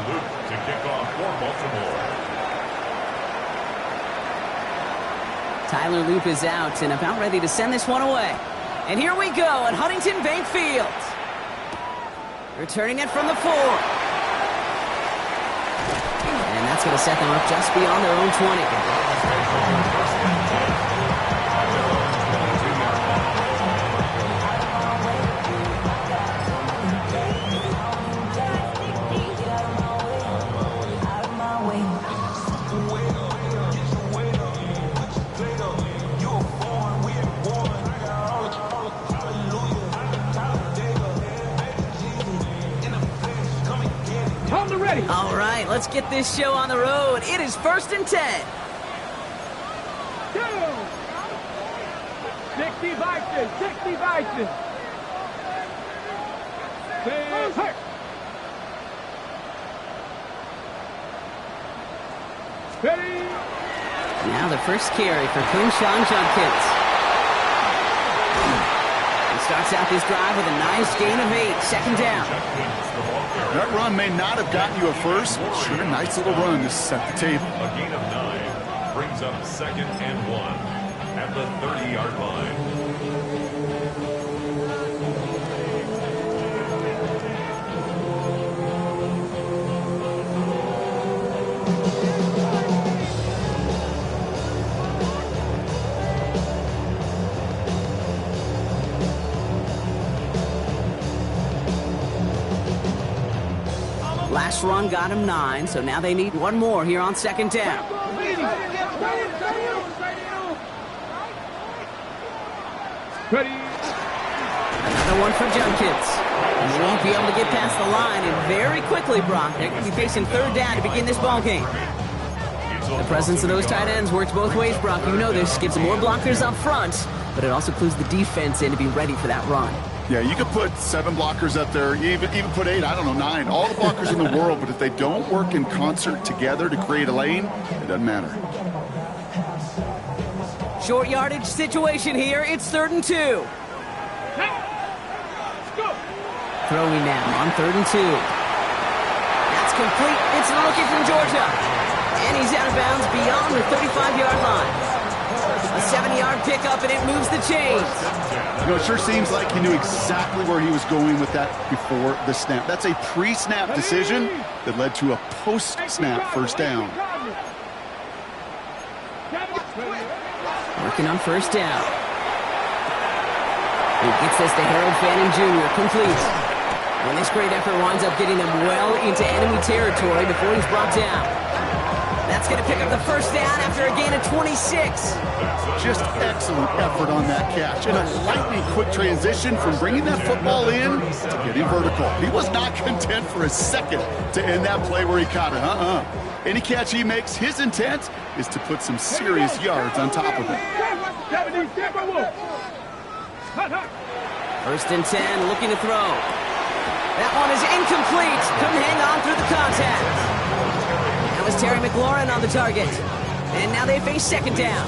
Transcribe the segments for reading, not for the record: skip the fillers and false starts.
Luke to kick off for Baltimore. Tyler Loop is out and about ready to send this one away. And here we go at Huntington Bank Field. Returning it from the 4. And that's going to set them up just beyond their own 20. All right, let's get this show on the road. It is 1st and 10. 60 Vikings, 60 Vikings. Ready? Now the first carry for Quinshon Judkins. He starts out this drive with a nice gain of 8, 2nd down. That run may not have gotten you a first. Sure, nice little run to set the table. A gain of 9 brings up 2nd and 1 at the 30-yard line. Last run got him 9, so now they need one more here on 2nd down. Another one for Judkins. And they won't be able to get past the line, and very quickly, Brock, they're going to be facing 3rd down to begin this ball game. The presence of those tight ends works both ways, Brock. You know this. Gives them more blockers up front, but it also clues the defense in to be ready for that run. Yeah, you could put 7 blockers up there, even put 8, I don't know, 9, all the blockers in the world, but if they don't work in concert together to create a lane, it doesn't matter. Short yardage situation here. It's 3rd and 2. Throwing now on 3rd and 2. That's complete. It's the rookie from Georgia. And he's out of bounds beyond the 35-yard line. A 70-yard pickup, and it moves the chains. You know, it sure seems like he knew exactly where he was going with that before the snap. That's a pre-snap decision that led to a post-snap first down. Working on 1st down. He gets this to Harold Fanning Jr. Complete. And this great effort winds up getting them well into enemy territory before he's brought down. That's going to pick up the 1st down after a gain of 26. Just excellent effort on that catch. And a lightning quick transition from bringing that football in to getting vertical. He was not content for a second to end that play where he caught it. Any catch he makes, his intent is to put some serious yards on top of it. 1st and 10, looking to throw. That one is incomplete. Couldn't hang on through the contact. That was Terry McLaurin on the target. And now they face 2nd down.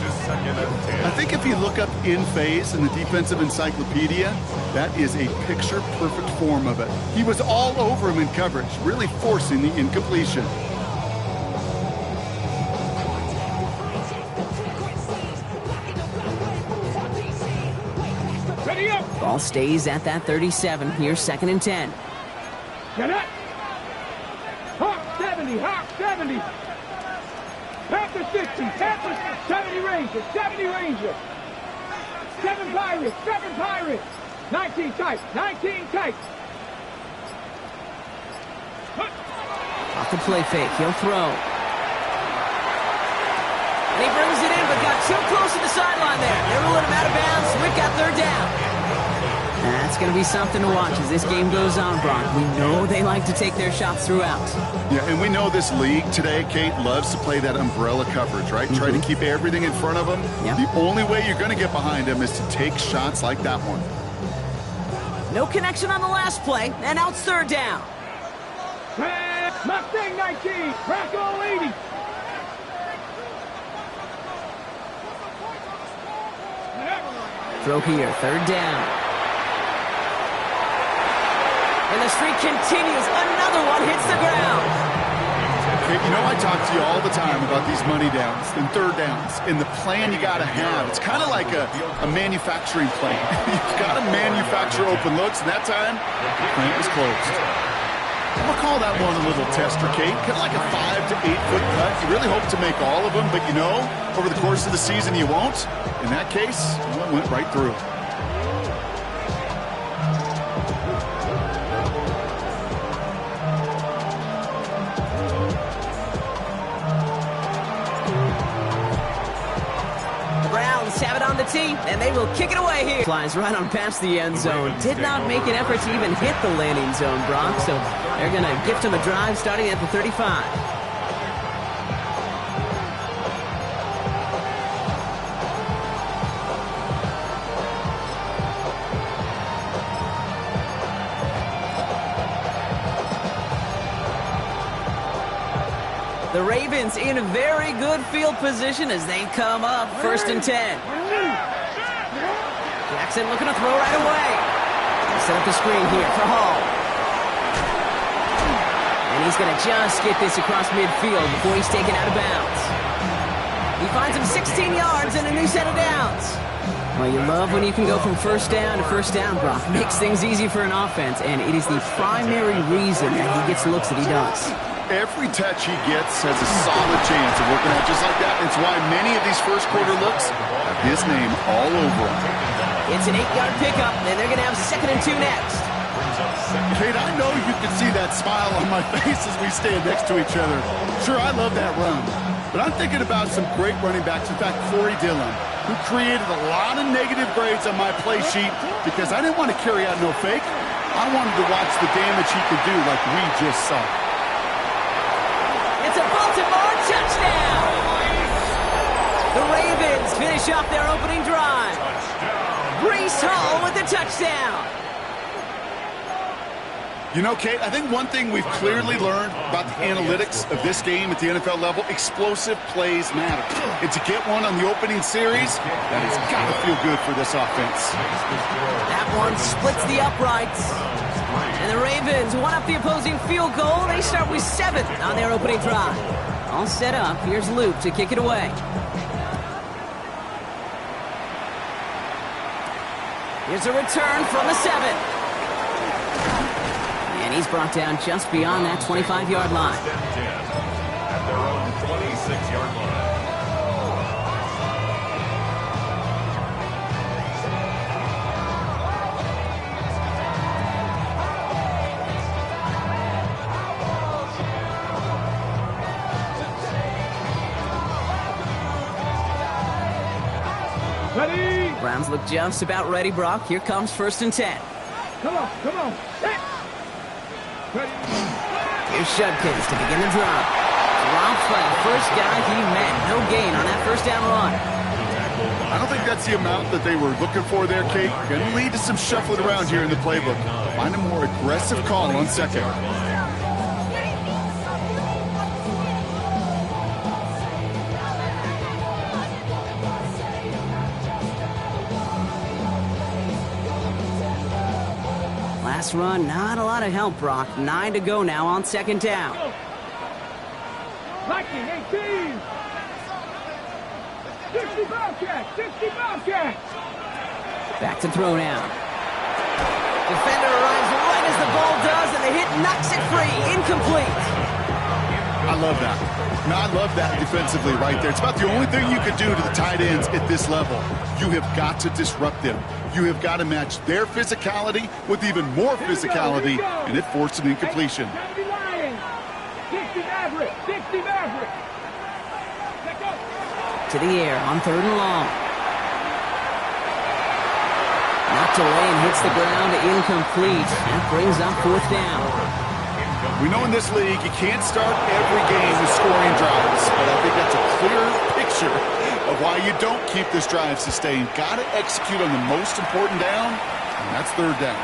I think if you look up in phase in the defensive encyclopedia, that is a picture-perfect form of it. He was all over him in coverage, really forcing the incompletion. Ball stays at that 37. Here's 2nd and 10. Get it! Hawk 70, Hawk 70. Panther 60, Panther 70 Ranger, 70 Ranger. 7 Pirates, 7 Pirates. 19 tight, 19 tight. Off the play fake, he'll throw. And he brings it in, but got too close to the sideline there. They're ruling him out of bounds. We've got 3rd down. That's going to be something to watch as this game goes on, Brock. We know they like to take their shots throughout. Yeah, and we know this league today, Kate, loves to play that umbrella coverage, right? Try to keep everything in front of them. Yep. The only way you're going to get behind them is to take shots like that one. No connection on the last play, and now it's 3rd down. Mustang 19, Bronco 80. Throw here, 3rd down. And the streak continues. Another one hits the ground. Okay, you know I talk to you all the time about these money downs and third downs and the plan you got to have. It's kind of like a manufacturing plant. You've got to manufacture open looks, and that time, the plant was closed. I'm going to call that one a little tester, Kate. Kind of like a 5 to 8 foot cut. You really hope to make all of them, but you know, over the course of the season, you won't. In that case, well, it went right through. Have it on the tee, and they will kick it away here. Flies right on past the end zone. Did not make an effort to even hit the landing zone, Brock, so they're going to gift him a drive starting at the 35. The Ravens in a very good field position as they come up 1st and 10. Jackson looking to throw right away. Set up the screen here for Hall. And he's going to just get this across midfield before he's taken out of bounds. He finds him 16 yards and a new set of downs. Well, you love when you can go from first down to first down, Brock. Makes things easy for an offense, and it is the primary reason that he gets looks that he does. Every touch he gets has a solid chance of working out just like that. It's why many of these first quarter looks have his name all over them. It's an 8-yard pickup, and they're going to have 2nd and 2 next. Kate, I know you can see that smile on my face as we stand next to each other. Sure, I love that run. But I'm thinking about some great running backs. In fact, Corey Dillon, who created a lot of negative grades on my play sheet because I didn't want to carry out no fake. I wanted to watch the damage he could do like we just saw. It's a Baltimore touchdown! The Ravens finish off their opening drive. Breece Hall with the touchdown. You know, Kate, I think one thing we've clearly learned about the analytics of this game at the NFL level, explosive plays matter. And to get one on the opening series, that has got to feel good for this offense. That one splits the uprights. And the Ravens one up the opposing field goal. They start with 7 on their opening drive. All set up. Here's Luke to kick it away. Here's a return from the 7. And he's brought down just beyond that 25-yard line. At their own 26-yard line. Ready? Browns look just about ready, Brock. Here comes 1st and 10. Come on, come on. Hey. Ready? Here's Judkins to begin the drive. Dropped by the first guy he met. No gain on that first down run. I don't think that's the amount that they were looking for there, Kate. Going to lead to some shuffling around here in the playbook. Find a more aggressive call on 2nd. Last run, not a lot of help, Brock. 9 to go now on 2nd down. Lightning 18. 60 Bobcats, 60 Bobcats. Back to throw now. Defender arrives right as the ball does, and the hit knocks it free. Incomplete. I love that. Now, I love that defensively right there. It's about the only thing you could do to the tight ends at this level. You have got to disrupt them. You have got to match their physicality with even more physicality, and it forced an incompletion. 70 Lions. 60 Maverick, 60 Maverick. Let go. To the air on 3rd and long. Knocked away and hits the ground, incomplete. That brings up 4th down. We know in this league you can't start every game with scoring drives, but I think that's a clear picture of why you don't keep this drive sustained. Got to execute on the most important down, and that's 3rd down.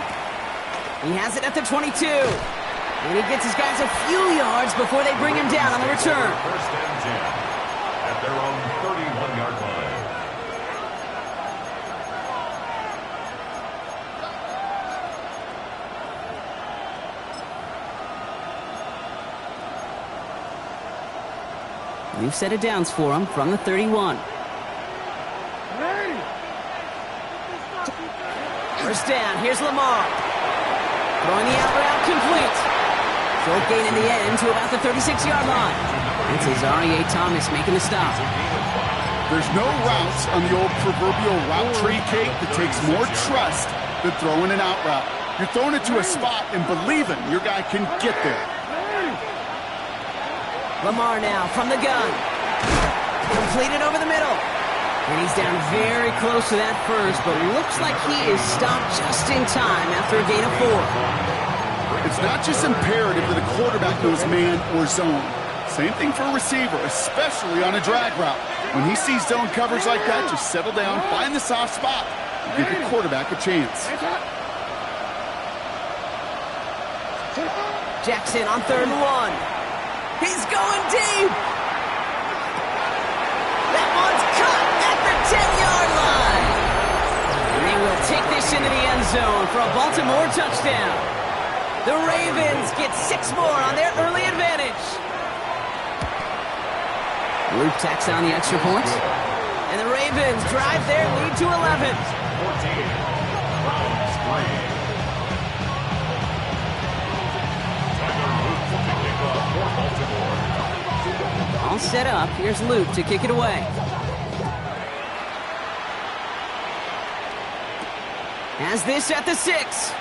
He has it at the 22. And he gets his guys a few yards before they bring him down on the return. 1st and 10 at their own 31-yard line. New set of downs for him from the 31. First down, here's Lamar. Throwing the out route complete. Short gain in the end to about the 36-yard line. It's Azareye'h Thomas making the stop. There's no routes on the old proverbial route tree cake that takes more trust than throwing an out route. You're throwing it to a spot and believing your guy can get there. Lamar now from the gun. Completed over the middle. And he's down very close to that first, but looks like he is stopped just in time after a gain of 4. It's not just imperative that a quarterback knows man or zone. Same thing for a receiver, especially on a drag route. When he sees zone coverage like that, just settle down, find the soft spot, and give your quarterback a chance. Jackson on 3rd and 1. He's going deep. That one's caught at the 10-yard line. And they will take this into the end zone for a Baltimore touchdown. The Ravens get 6 more on their early advantage. Luke tacks on the extra point. And the Ravens drive their lead to 11. 14. Browns 3. All set up. Here's Luke to kick it away. Has this at the 6.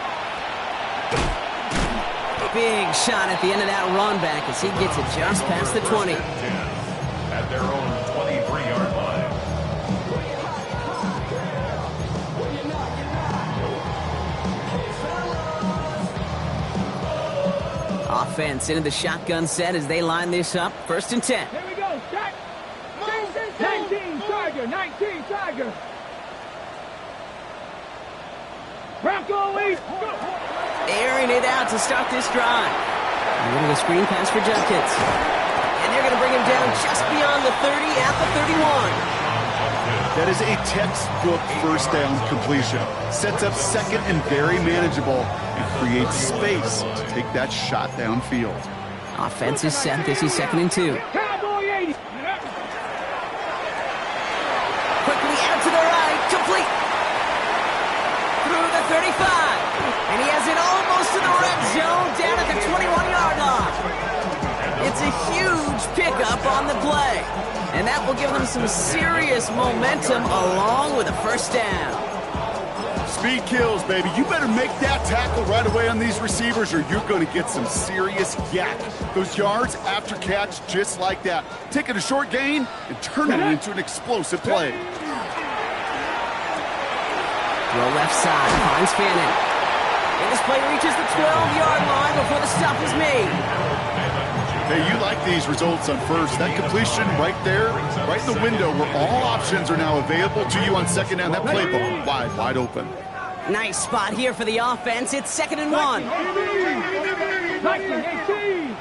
Big shot at the end of that run back as he gets it just past the 20. At their own 23-yard line. Offense into the shotgun set as they line this up. 1st and 10. Here we go. Shot. 19 Tiger. 19 Tiger. Bronco lead. Airing it out to start this drive. A little of a screen pass for Judkins. And they're going to bring him down just beyond the 30 at the 31. That is a textbook first down completion. Sets up second and very manageable and creates space to take that shot downfield. Offense is set. This is 2nd and 2. Cowboy 80. Quickly out to the right. Complete. Through the 35. And he has it almost to the red zone down at the 21-yard line. It's a huge pickup on the play. And that will give them some serious momentum along with a first down. Speed kills, baby. You better make that tackle right away on these receivers or you're going to get some serious yak. Those yards after catch just like that. Taking a short gain and turning it into an explosive play. Throw left side, finds Fannin. And this play reaches the 12-yard line before the stop is made. Hey, you like these results on first. That completion right there, right in the window where all options are now available to you on 2nd down. That playbook wide open. Nice spot here for the offense. It's 2nd and 1. 19-18.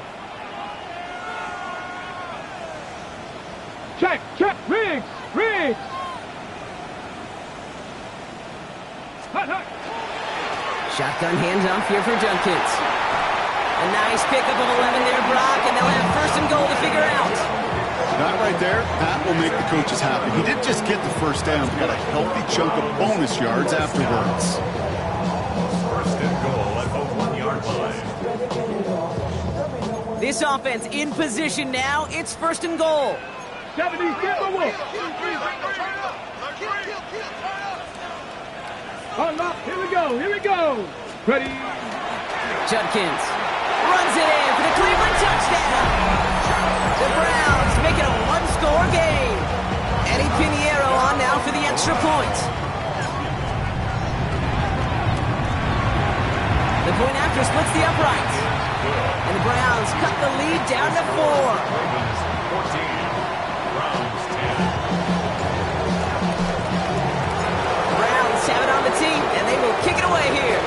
Check. Riggs. Hot. Shotgun handoff here for Judkins. A nice pickup of 11 there, Brock, and they'll have 1st and goal to figure out. That right there, that will make the coaches happy. He didn't just get the first down, he got a healthy chunk of bonus yards afterwards. 1st and goal at the 1-yard line. This offense in position now. It's 1st and goal. 70 Timberwolves. Unlock. Here we go. Ready. Judkins runs it in for the Cleveland touchdown. The Browns make it a 1-score game. Eddie Pinheiro on now for the extra point. The point after splits the upright. And the Browns cut the lead down to 4. Ravens 14. Browns 10. Browns have it on the team, and they will kick it away here.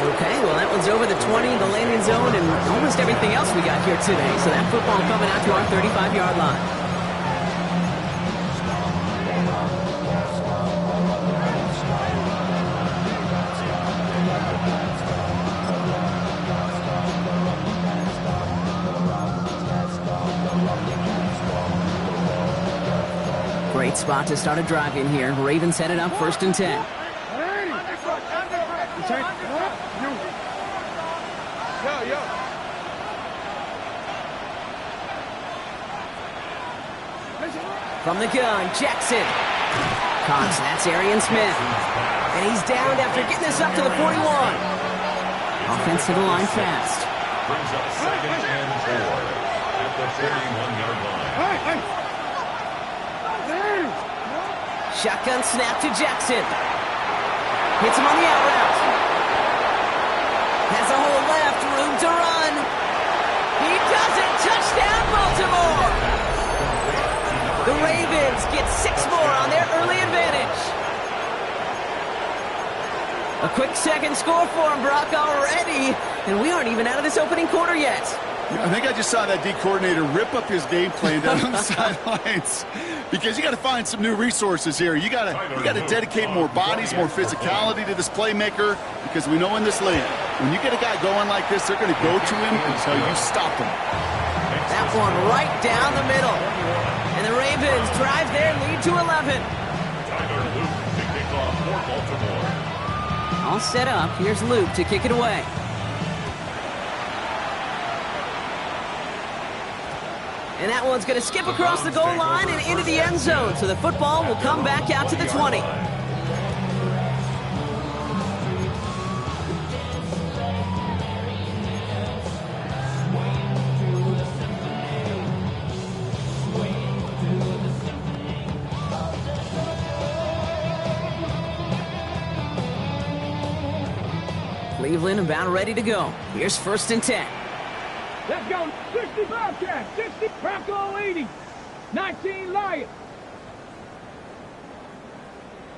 Okay, well, that one's over the 20, the landing zone, and almost everything else we got here today. So that football coming out to our 35-yard line. spot to start a drive in here. Ravens headed up 1st and 10. From the gun, Jackson. Cox, that's Arian Smith. And he's downed after getting this up to the 41. Offense to the line fast. Brings up 2nd and 4 at the 31-yard line. Shotgun snap to Jackson. Hits him on the out route. Has a hole left, room to run. He does it, touchdown Baltimore. The Ravens get 6 more on their early advantage. A quick second score for him, Brock, already. And we aren't even out of this opening quarter yet. I think I just saw that D coordinator rip up his game plan down on the sidelines, because you got to find some new resources here. You got to dedicate more bodies, more physicality to this playmaker, because we know in this league, when you get a guy going like this, they're going to go to him until you stop him. That one right down the middle. And the Ravens drive their lead to 11. Tyler Luke to kick off for Baltimore. All set up. Here's Luke to kick it away. And that one's going to skip across the goal line and into the end zone. So the football will come back out to the 20. Cleveland about ready to go. Here's 1st and 10. Let's go. 60 Bobcats. 60 Bronco 80. 19 Lions.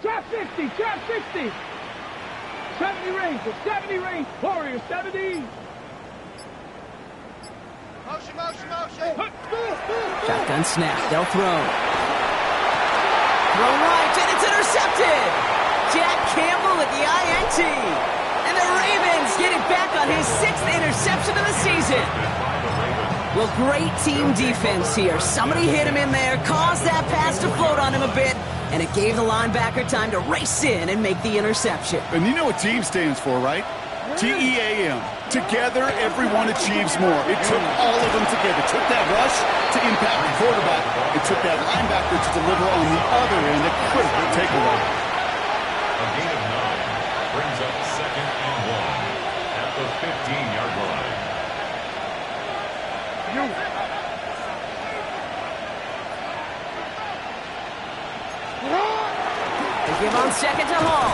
Trap 60. Trap 60. 70 Rangers. 70 Rangers. Warriors. 70. Motion. Shotgun snap. They'll throw. Throw right, and it's intercepted. Jack Campbell at the INT. And the Ravens get it back on his 6th interception of the season. Well, great team defense here. Somebody hit him in there, caused that pass to float on him a bit, and it gave the linebacker time to race in and make the interception. And you know what team stands for, right? TEAM. Together, everyone achieves more. It took all of them together. It took that rush to impact the quarterback. It took that linebacker to deliver on the other end, a critical takeaway. A gain of 9 brings up 2nd and 1 at the 15-yard line. They give on 2nd to Hall.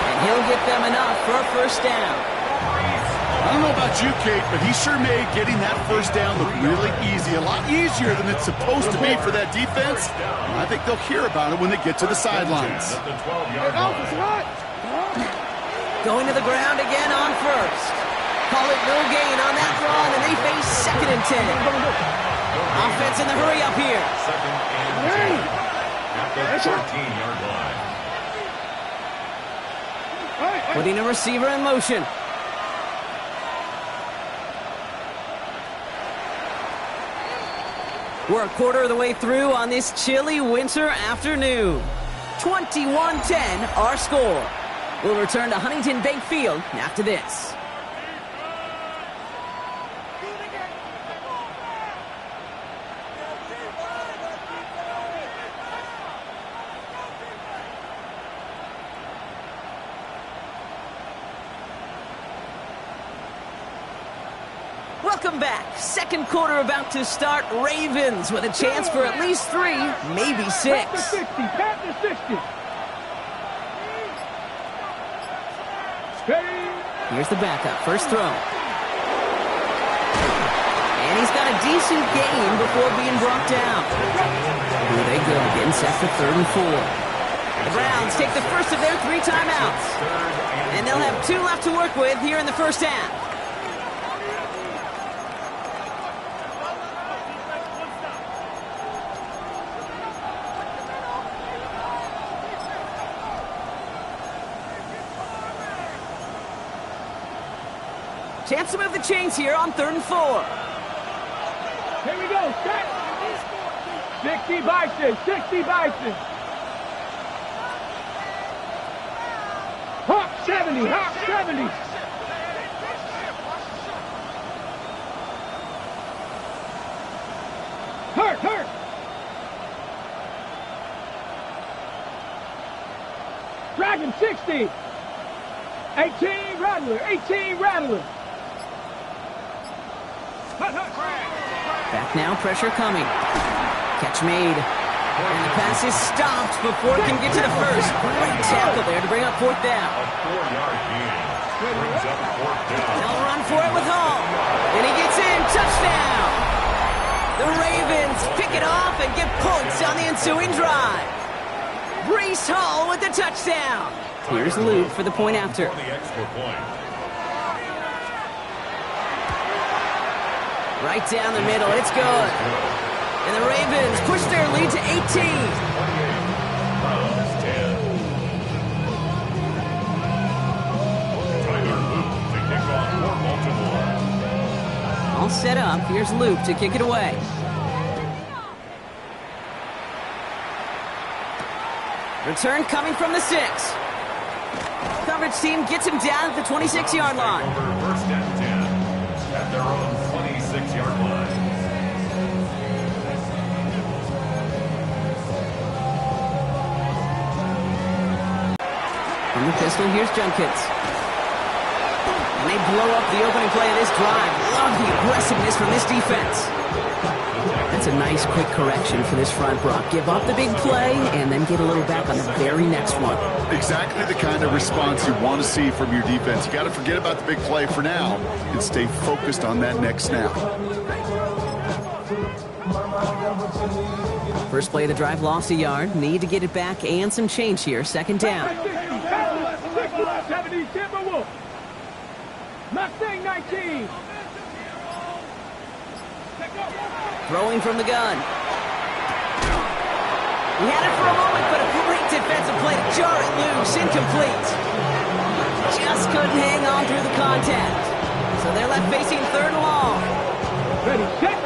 And he'll get them enough for a 1st down. I don't know about you, Kate, but he sure made getting that 1st down look really easy. A lot easier than it's supposed to be for that defense. I think they'll hear about it when they get to the sidelines. At the 12-yard line. Going to the ground again on 1st. Call it no gain on that run, and they face 2nd and 10. Offense in the hurry up here. 2nd and 10 at the 13-yard line. Putting a receiver in motion. We're a quarter of the way through on this chilly winter afternoon. 21-10 our score. We'll return to Huntington Bank Field after this. Welcome back. 2nd quarter about to start. Ravens with a chance for at least 3, maybe 6. Back to 60. Back to 60. Steady. Here's the backup. 1st throw. And he's got a decent gain before being brought down. Here they go, getting set for 3rd and 4. The Browns take the first of their 3 timeouts. And they'll have 2 left to work with here in the 1st half. Chance to move the chains here on 3rd and 4. Here we go. Set. 60 Bison, 60 Bison. Hawk 70, Hawk 70. Hurt. Dragon 60. 18 Rattler, 18 Rattler. Back now, pressure coming. Catch made. And the pass is stopped before it can get to the first. Great tackle there to bring up fourth down. A 4-yard gain brings up fourth down. They'll run for it with Hall. And he gets in. Touchdown. The Ravens pick it off and get points on the ensuing drive. Breece Hall with the touchdown. Here's Luke for the point after. For the extra point. Right down the middle. It's good. And the Ravens push their lead to 18. 28, Browns 10. Tyler Luke to kick off for Baltimore. All set up. Here's Luke to kick it away. Return coming from the 6. Coverage team gets him down at the 26-yard line. Over first and 10 at their own 26-yard line. From the pistol, here's Junkins. And they blow up the opening play of this drive. Love the aggressiveness from this defense. That's a nice quick correction for this front, Brock. Give up the big play and then get a little back on the very next one. Exactly the kind of response you want to see from your defense. You got to forget about the big play for now and stay focused on that next snap. First play of the drive lost a yard. Need to get it back and some change here. Second down. 70 Timberwolf. Mustang 19. Throwing from the gun. He had it for a moment, but a great defensive play to jar it loose. Incomplete. Just couldn't hang on through the contact. So they're left facing third and long. Ready, set.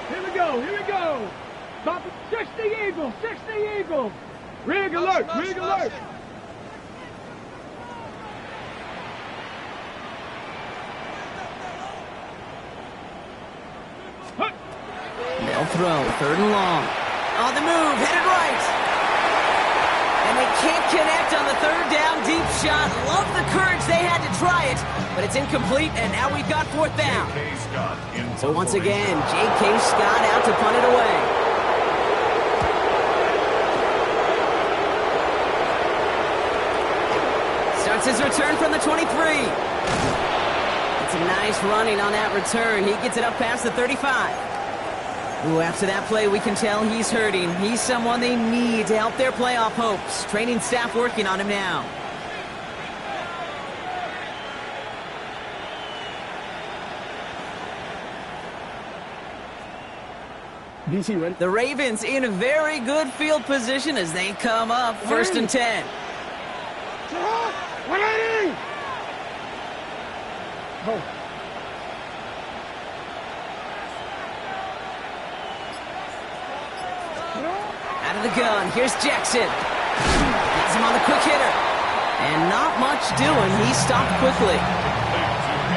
Here we go. Stop it. 60 Eagles, 60 Eagles. Rig alert, rig alert. They'll throw, third and long. On the move, headed right. And they can't connect on the third down deep shot. Love the courage they had to try it, but it's incomplete, and now we've got fourth down. J.K. Scott into So once formation. again, J.K. Scott out to punt it away. Starts his return from the 23. It's a nice running on that return. He gets it up past the 35. Ooh, after that play, we can tell he's hurting. He's someone they need to help their playoff hopes. Training staff working on him now. The Ravens in a very good field position as they come up first and 10. 180. Out of the gun, here's Jackson. Gets him on the quick hitter. And not much doing. He stopped quickly.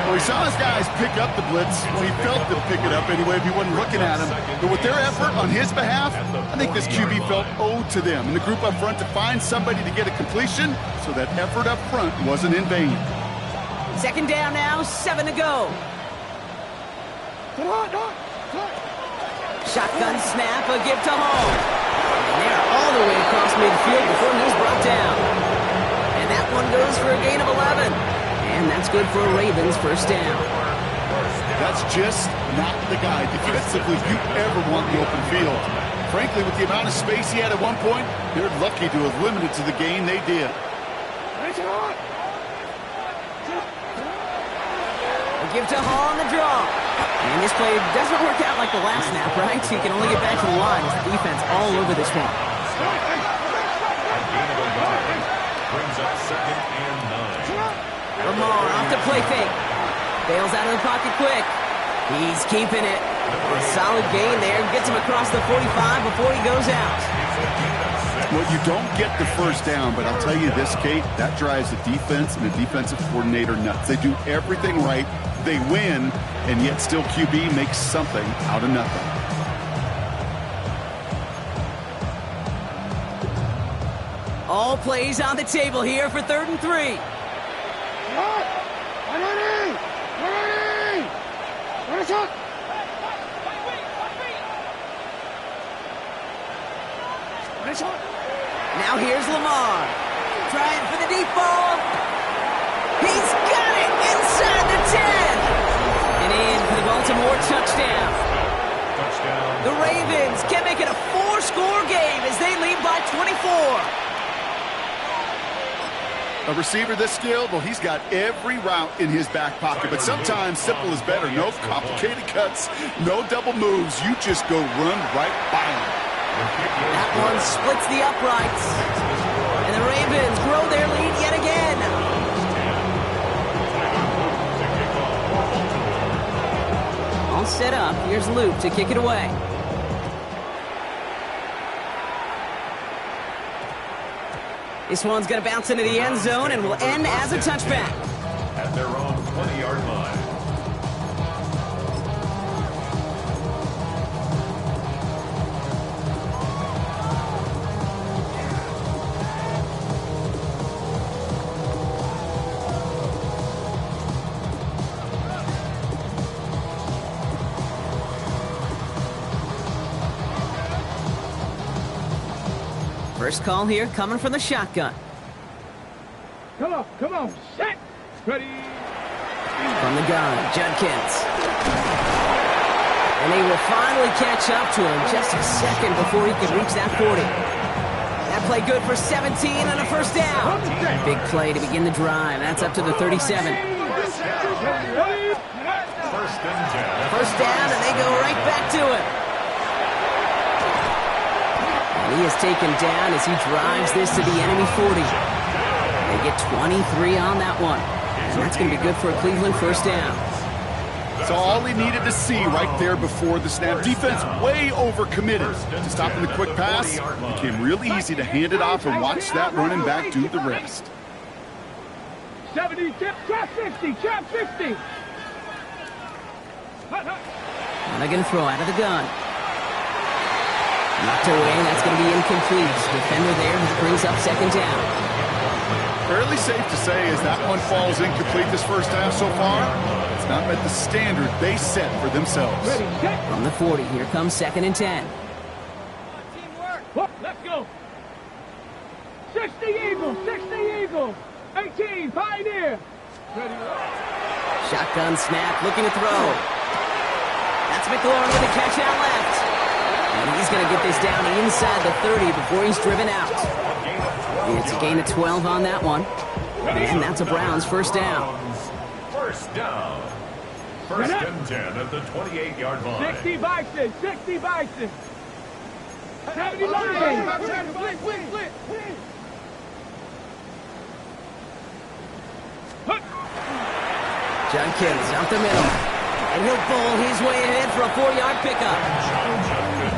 Well, he saw his guys pick up the blitz. He felt them pick it up anyway if he wasn't looking at him. But with their effort on his behalf, I think this QB felt owed to them and the group up front to find somebody to get a completion, so that effort up front wasn't in vain. Second down now, 7 to go. Shotgun snap, a give to Hall. And they're all the way across midfield before he's brought down. And that one goes for a gain of 11. And that's good for a Ravens first down. That's just not the guy defensively you ever want in the open field. Frankly, with the amount of space he had at one point, they're lucky to have limited to the gain they did. A give to Hall on the draw. And this play doesn't work out like the last snap, right? He can only get back to the line as the defense all over this one. Brings up second and 9. Lamar off the play fake. Bails out of the pocket quick. He's keeping it. Solid gain there. Gets him across the 45 before he goes out. Well, you don't get the first down, but I'll tell you this, Kate, that drives the defense and the defensive coordinator nuts. They do everything right. They win, and yet still QB makes something out of nothing. All plays on the table here for 3rd and 3. Now here's Lamar. Trying for the deep ball. He's got it inside the 10. And in for the Baltimore touchdown. The Ravens can make it a 4-score game as they lead by 24. A receiver this skilled, well, he's got every route in his back pocket, but sometimes simple is better. No complicated cuts, no double moves. You just go run right by him. That one splits the uprights. And the Ravens grow their lead yet again. All set up. Here's Luke to kick it away. This one's going to bounce into the end zone and will end as a touchback. At their own 20-yard line. First call here coming from the shotgun. Come on, set. Ready. From the gun, Judkins. And they will finally catch up to him just a second before he can reach that 40. That play good for 17 and a first down. Big play to begin the drive. That's up to the 37. First and 10. First down, and they go right back to it. And he is taken down as he drives this to the enemy 40. They get 23 on that one. And that's going to be good for a Cleveland first down. So all he needed to see right there before the snap. Defense way overcommitted to stopping the quick pass. It became really easy to hand it off and watch that running back do the rest. 70, trap 60, trap 60. Now they're going to throw out of the gun. Knocked away, that's going to be incomplete. Defender there who brings up second down. Fairly safe to say as that one falls incomplete this first half so far, it's not met the standard they set for themselves. From the 40, here comes second and 10. Teamwork. Let's go. 60 Eagles, 60 Eagles. 18, Pioneer. Ready. Shotgun snap, looking to throw. That's McLaurin with a catch out left. And he's going to get this down inside the 30 before he's driven out. It's a gain of 12 on that one. And that's a Browns first down. First down. First and 10 at the 28-yard line. 60 Bison, 60 Bison. 70 Lions. Judkins out the middle. And he'll bowl his way ahead for a 4-yard pickup.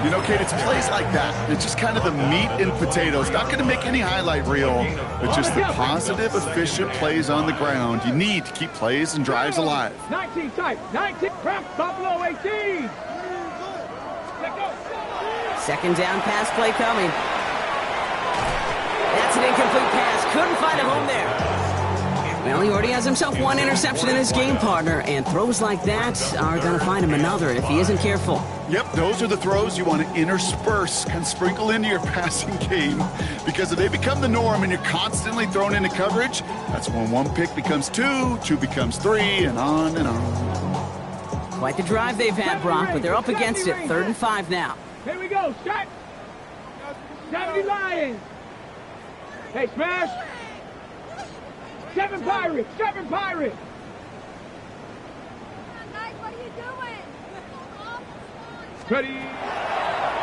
You know, Kate, it's plays like that. It's just kind of the meat and potatoes. Not going to make any highlight reel, but just the positive, efficient plays on the ground. You need to keep plays and drives alive. 19 tight, 19, crap, Buffalo 18. Let go. Second down pass play coming. That's an incomplete pass. Couldn't find a home there. Well, he already has himself one interception in his game, partner, and throws like that are going to find him another if he isn't careful. Yep, those are the throws you want to intersperse, kind of sprinkle into your passing game, because if they become the norm and you're constantly thrown into coverage, that's when one pick becomes two becomes three, and on and on. Quite the drive they've had, Brock, but they're up against it. 3rd and 5 now. Here we go, shot. 70 Lions. Hey, smash. 7 Pirates, 7 Pirates. Guys, what are you doing? Ready.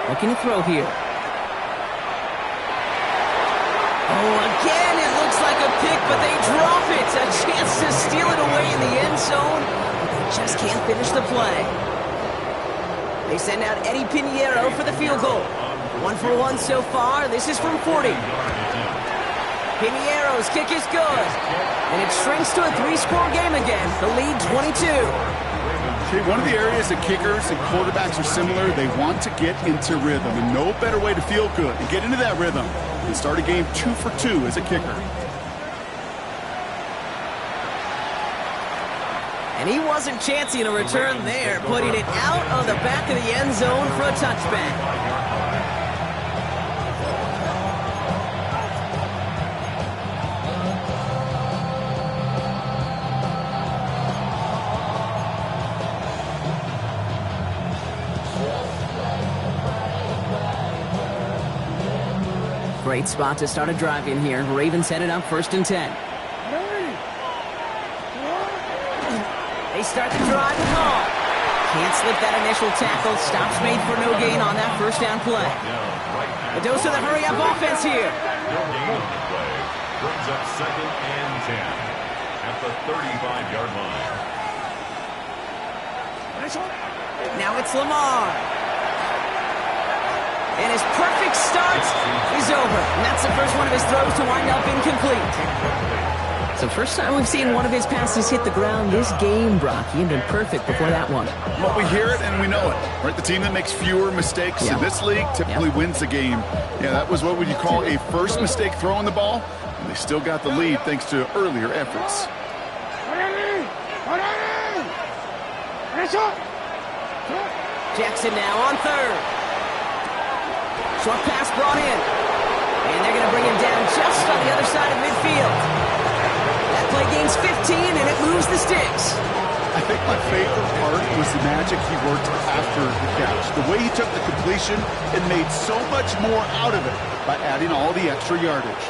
Looking to throw here. Oh, again, it looks like a pick, but they drop it. A chance to steal it away in the end zone. They just can't finish the play. They send out Eddie Pinheiro for the field goal. 1 for 1 so far. This is from 40. Pinheiro's kick is good. And it shrinks to a 3-score game again. The lead 22. Okay, one of the areas that kickers and quarterbacks are similar, they want to get into rhythm. And no better way to feel good and get into that rhythm than start a game 2 for 2 as a kicker. And he wasn't chancing a return there, putting it out of the back of the end zone for a touchback. Great spot to start a drive in here. Ravens headed up 1st and 10. They start the drive with Hall. Can't slip that initial tackle. Stops made for no gain on that 1st down play. A dose of the hurry-up offense here. No gain on the play. Brings up 2nd and 10 at the 35-yard line. Now it's Lamar. And his perfect start is over. And that's the first one of his throws to wind up incomplete. So first time we've seen one of his passes hit the ground this game, Brock. He had been perfect before that one. Well, we hear it and we know it, right? The team that makes fewer mistakes in this league typically wins the game. Yeah, that was what would you call a first mistake throwing the ball, and they still got the lead thanks to earlier efforts. Jackson now on 3rd. Short pass brought in. And they're going to bring him down just on the other side of midfield. That play gains 15, and it moves the sticks. I think my favorite part was the magic he worked after the catch. The way he took the completion and made so much more out of it by adding all the extra yardage.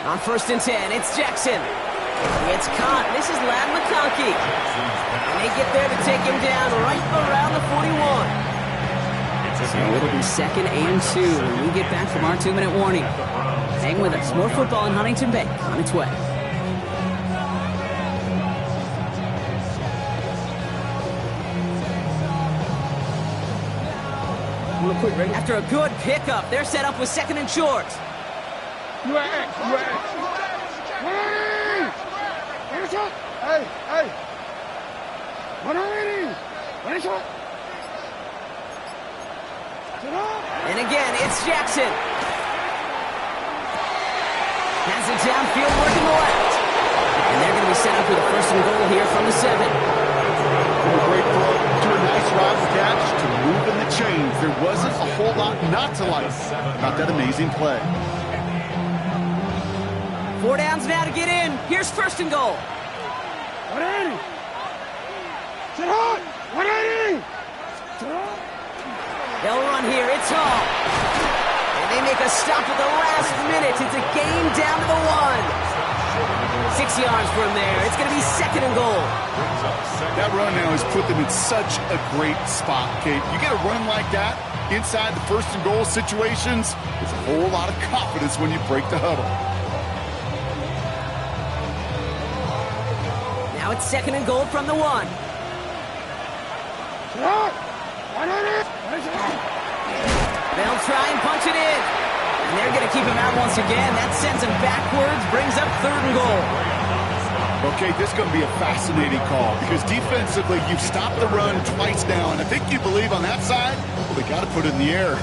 On 1st and 10, it's Jackson. It's caught. This is Ladd McConkey. And they get there to take him down right around the 41. So it'll be 2nd and 2 when we get back from our 2-minute warning. Hang with us. More football in Huntington Bank on its way. After a good pickup, they're set up with 2nd and short. And again, it's Jackson. Has it downfield, working the left. And they're going to be set up with a 1st and goal here from the 7. From a great throw to a nice route catch to moving the chains. There wasn't a whole lot not to like about that amazing play. 4 downs now to get in. Here's 1st and goal. 180. Sit hard. 180. They'll run here. It's Hall. And they make a stop at the last minute. It's a gain down to the 1. 6 yards from there. It's going to be 2nd and goal. That run now has put them in such a great spot, Kate. You get a run like that inside the 1st and goal situations, there's a whole lot of confidence when you break the huddle. Now it's 2nd and goal from the 1. They'll try and punch it in. And they're going to keep him out once again. That sends him backwards, brings up 3rd and goal. Okay, this is going to be a fascinating call because defensively, you've stopped the run twice now, and I think you believe on that side, well, they got to put it in the air.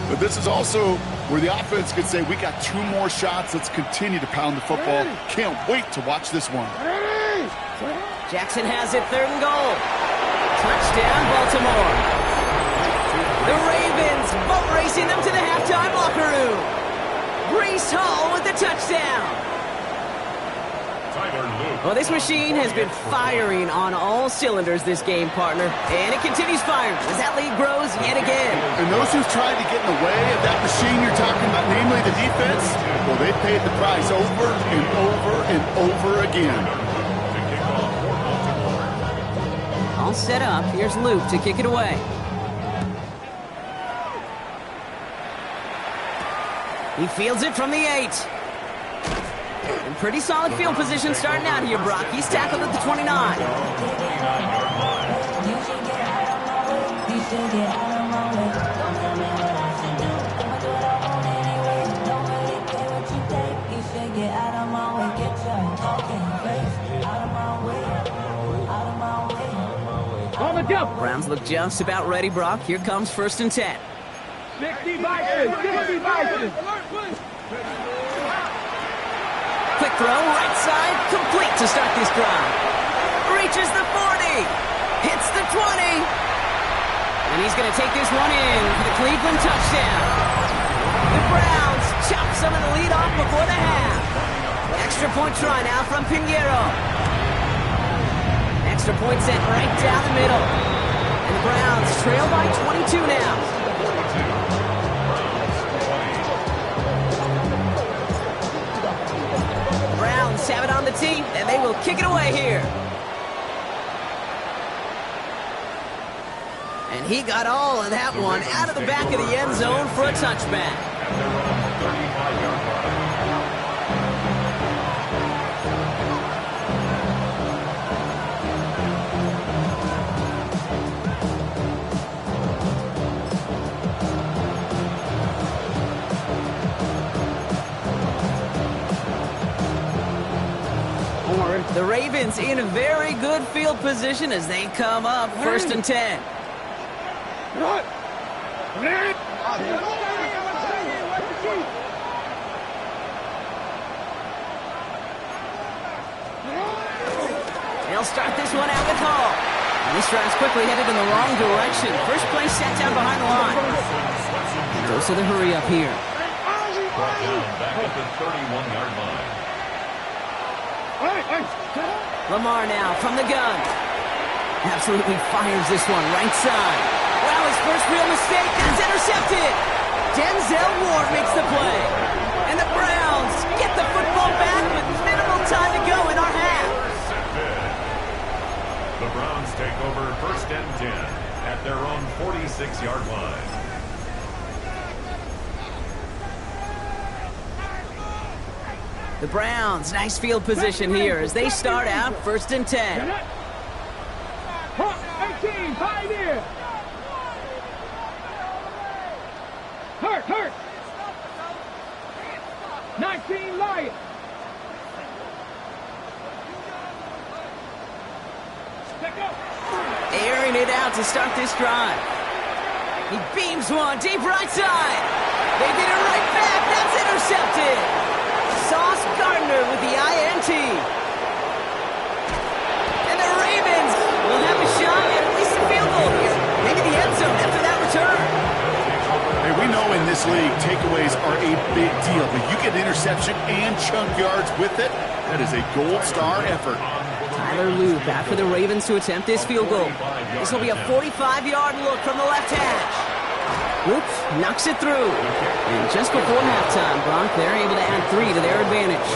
But this is also where the offense could say, we got 2 more shots. Let's continue to pound the football. Can't wait to watch this one. Jackson has it, 3rd and goal. Touchdown, Baltimore. The Ravens boat racing them to the halftime locker room. Breece Hall with the touchdown. Well, this machine has been firing on all cylinders this game, partner. And it continues firing as that lead grows yet again. And those who've tried to get in the way of that machine you're talking about, namely the defense, well, they paid the price over and over and over again. All set up. Here's Luke to kick it away. He fields it from the 8. And pretty solid field position starting out here, Brock. He's tackled at the 29. On the jump. Browns look just about ready, Brock. Here comes 1st and 10. 60 Vikings. 60 Vikings. Quick throw, right side, complete to start this drive. Reaches the 40. Hits the 20. And he's going to take this one in for the Cleveland touchdown. The Browns chop some of the lead off before the half. Extra point try now from Pinheiro. Extra point sent right down the middle. And the Browns trail by 22 now. Browns have it on the tee, and they will kick it away here. And he got all of that one out of the back of the end zone for a touchback. The Ravens in a very good field position as they come up 1st and 10. They'll start this one out with Hall. And this drive's quickly headed in the wrong direction. First play set down behind the line. Goes to the hurry up here. Brought down back at the 31-yard line. Lamar now from the gun. Absolutely fires this one right side. Wow, his first real mistake. That's intercepted. Denzel Ward makes the play. And the Browns get the football back with minimal time to go in our half. The Browns take over 1st and 10 at their own 46-yard line. The Browns, nice field position here as they start out 1st and 10. 18, Pioneer. Hurt. 19, Lion. Airing it out to start this drive. He beams one deep right side. They get it right back. That's intercepted. Sauce Gardner with the INT. And the Ravens will have a shot at least a field goal here. Maybe the end zone after that return. Hey, we know in this league, takeaways are a big deal. But you get interception and chunk yards with it, that is a gold star effort. Tyler Loop after the Ravens to attempt this field goal. This will be a 45-yard look from the left hash. Whoops, knocks it through. And just before halftime, Brock, they're able to add 3 to their advantage.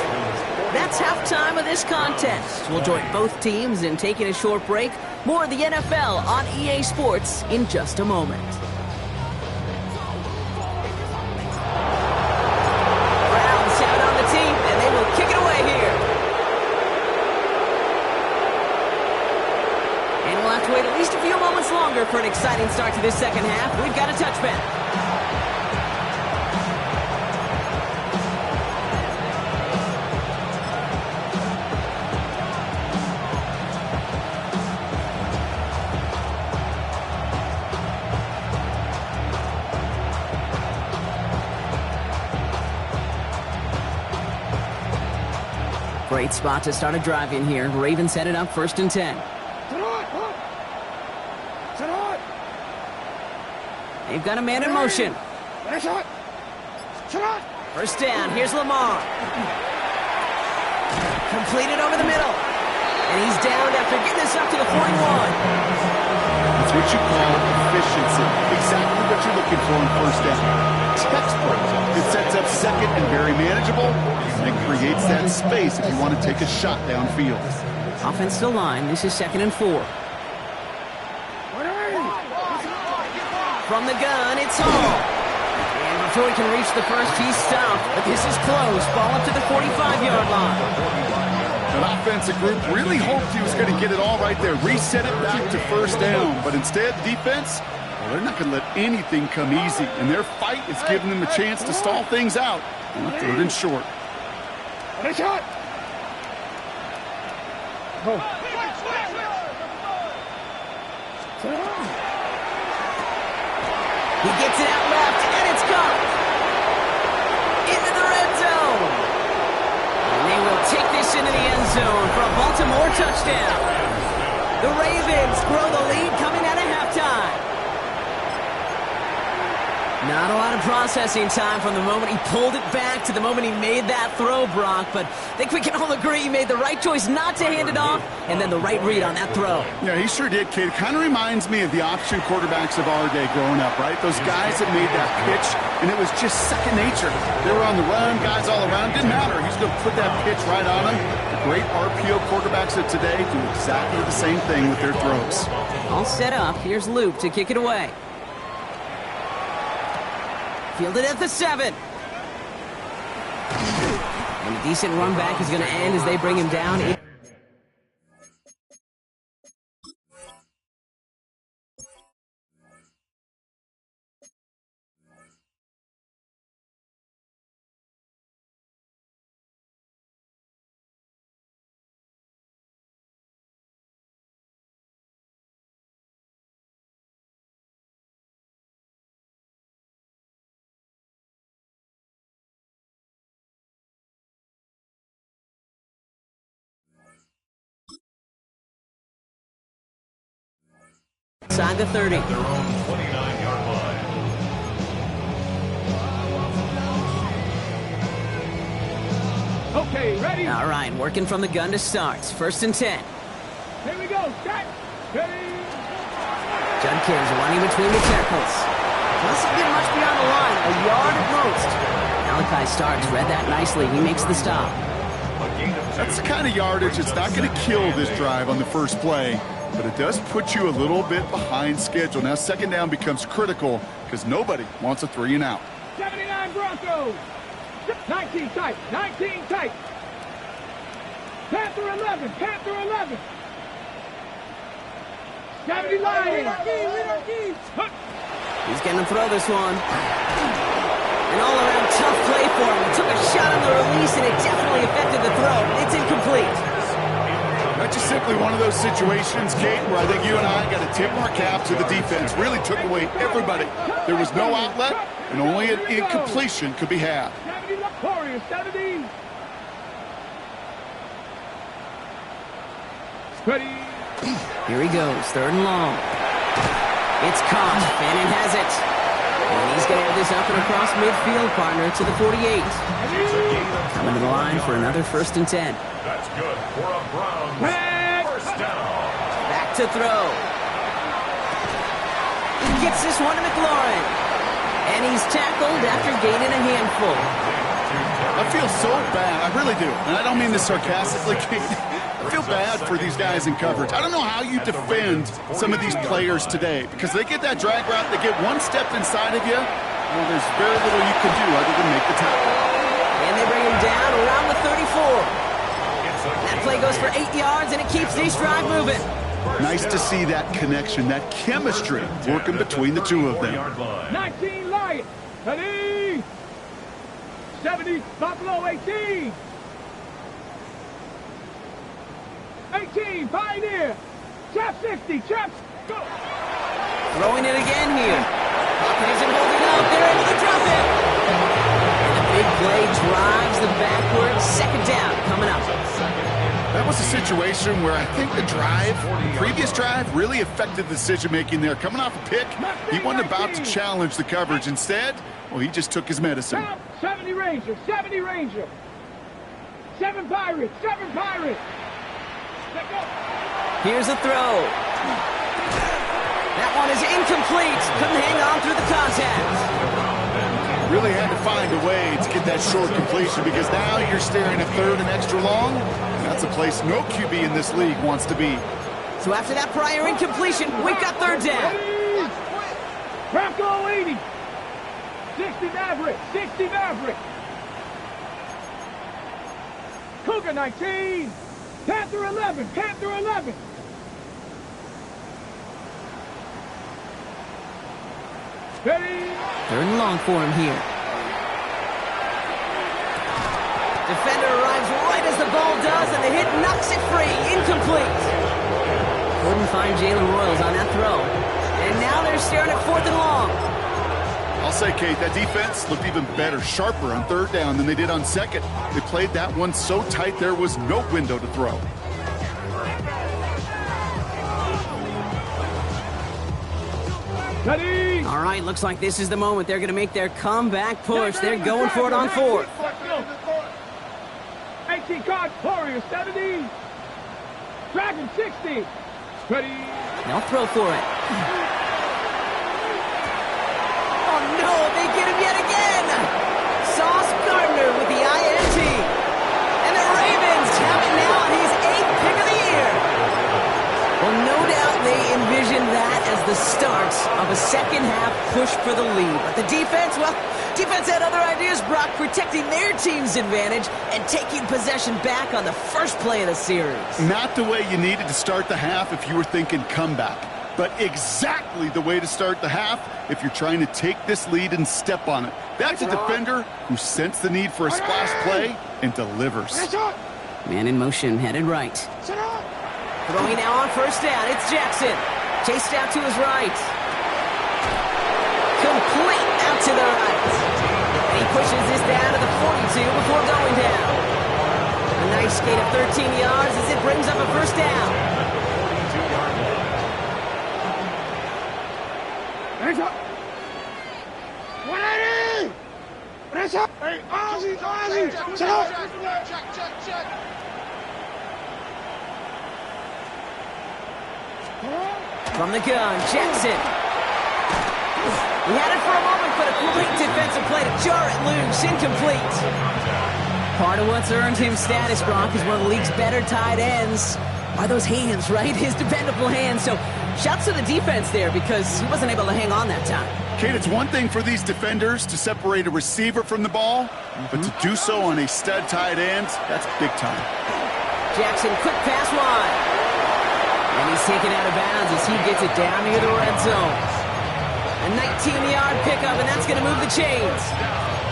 That's halftime of this contest. We'll join both teams in taking a short break. More of the NFL on EA Sports in just a moment. Browns have it on the tee, and they will kick it away here. And we'll have to wait at least a few moments longer for an exciting start to this second half. We've got a touchback. Great spot to start a drive in here. Ravens headed up 1st and 10. They've got a man in motion. First down. Here's Lamar. Completed over the middle. And he's down after getting this up to the 41. It's what you call efficiency. Exactly what you're looking for in first down. Textbook. It sets up second and very manageable, and it creates that space if you want to take a shot downfield. Offensive line. This is 2nd and 4. From the gun, it's Hall. And before he can reach the first, he's stopped. But this is close. Ball up to the 45-yard line. That offensive group really hoped he was going to get it all right there, reset it back to first down. But instead, defense, well, they're not going to let anything come easy. And their fight is giving them a chance to stall things out on 3rd and short. Shot. Oh. He gets it out left, and it's caught. Into the red zone. And they will take this into the end zone for a Baltimore touchdown. The Ravens grow the lead coming out of halftime. Not a lot of processing time from the moment he pulled it back to the moment he made that throw, Brock. But I think we can all agree he made the right choice not to hand it off, and then the right read on that throw. Yeah, he sure did, kid. Kind of reminds me of the option quarterbacks of our day growing up, right? Those guys that made that pitch, and it was just second nature. They were on the run, guys all around. Didn't matter. He's going to put that pitch right on him. The great RPO quarterbacks of today do exactly the same thing with their throws. All set up. Here's Luke to kick it away. Fielded at the 7. And a decent run back is going to end as they bring him down. Inside the 30. Their own 29-yard line. Okay, ready? All right, working from the gun to start. 1st and 10. Here we go. Set. Ready. Judkins running between the tackles. Doesn't get much beyond the line, a yard at most. Malachi Starks read that nicely. He makes the stop. That's the kind of yardage that's not going to kill this drive on the first play, but it does put you a little bit behind schedule. Now 2nd down becomes critical because nobody wants a 3 and out. 79 Broncos. 19 tight. 19 tight. Panther 11. Panther 11. 70 Lions. He's going to throw this one. An all-around tough play for him. He took a shot on the release, and it definitely affected the throw. It's incomplete. That's just simply one of those situations, Kate, where I think you and I got to tip our cap to the defense. Really took away everybody. There was no outlet, and only an incompletion could be had. 70 Warriors. 70. Ready. Here he goes, 3rd and long. It's caught. Fannin has it. And he's going to have this up and across midfield, partner, to the 48. Coming to the line for another 1st and 10. That's good for a Browns first down. Back to throw. He gets this one to McLaurin. And he's tackled after gaining a handful. I feel so bad. I really do. And I don't mean this sarcastically, Kate. I feel bad for these guys in coverage. I don't know how you defend some of these players today because they get that drag route, they get one step inside of you, well, there's very little you can do other than make the tackle. And they bring him down around the 34. That play goes for 8 yards, and it keeps this drive moving. Nice to see that connection, that chemistry working between the two of them. 19 Lions. Ready. 70 Buffalo 18. 18 Pioneer. Trap 60. Trap. Go. Throwing it again here. Hawkins and holding up. They're able to drop it. And the big play drives the backwards. 2nd down coming up. That was a situation where I think the previous drive, really affected the decision-making there. Coming off a pick, he wasn't about to challenge the coverage. Instead, well, he just took his medicine. 70 Ranger. 70 Ranger. 7 Pirates. 7 Pirates. Here's a throw. That one is incomplete. Couldn't hang on through the contact. Really had to find a way to get that short completion because now you're staring at 3rd and extra long. That's a place no QB in this league wants to be. So after that prior incompletion, we've got 3rd down. Bronco 80. 60 Maverick. 60 Maverick. Cougar 19. Panther 11. Panther 11. Ready. Third and long for him here. Defender arrives right as the ball does, and the hit knocks it free. Incomplete. Couldn't find Jalen Royals on that throw. And now they're staring at 4th and long. I'll say, Kate, that defense looked even better, sharper on 3rd down than they did on 2nd. They played that one so tight there was no window to throw. Ready. All right, looks like this is the moment. They're going to make their comeback push. They're going for it on 4th. 18 card Warrior 70. Dragon 60. Ready. They'll throw for it. Oh, no, they get him yet again. Sauce Gardner with the INT. And the Ravens have it now, and he's 8th pick of the year. Well, no doubt they envisioned that as the start of a second-half push for the lead. But the defense, well, defense had other ideas, Brock, protecting their team's advantage and taking possession back on the first play of the series. Not the way you needed to start the half if you were thinking comeback, but exactly the way to start the half if you're trying to take this lead and step on it. That's a defender who sensed the need for a splash play and delivers. Man in motion, headed right. Throwing now on 1st down, it's Jackson. Chased out to his right. Complete out to the right. And he pushes this down to the 42 before going down. A nice skate of 13 yards as it brings up a 1st down. 180. Hey, Ozzy. Check. From the gun, Jackson. He had it for a moment, but a great defensive play to jar it loose. Incomplete. Part of what's earned him status, Brock, is one of the league's better tight ends. Are those hands, right? His dependable hands. So shouts to the defense there because he wasn't able to hang on that time. Kate, it's one thing for these defenders to separate a receiver from the ball, but to do so on a stud tight end, that's big time. Jackson, quick pass wide. And he's taken out of bounds as he gets it down near the red zone. A 19-yard pickup, and that's going to move the chains.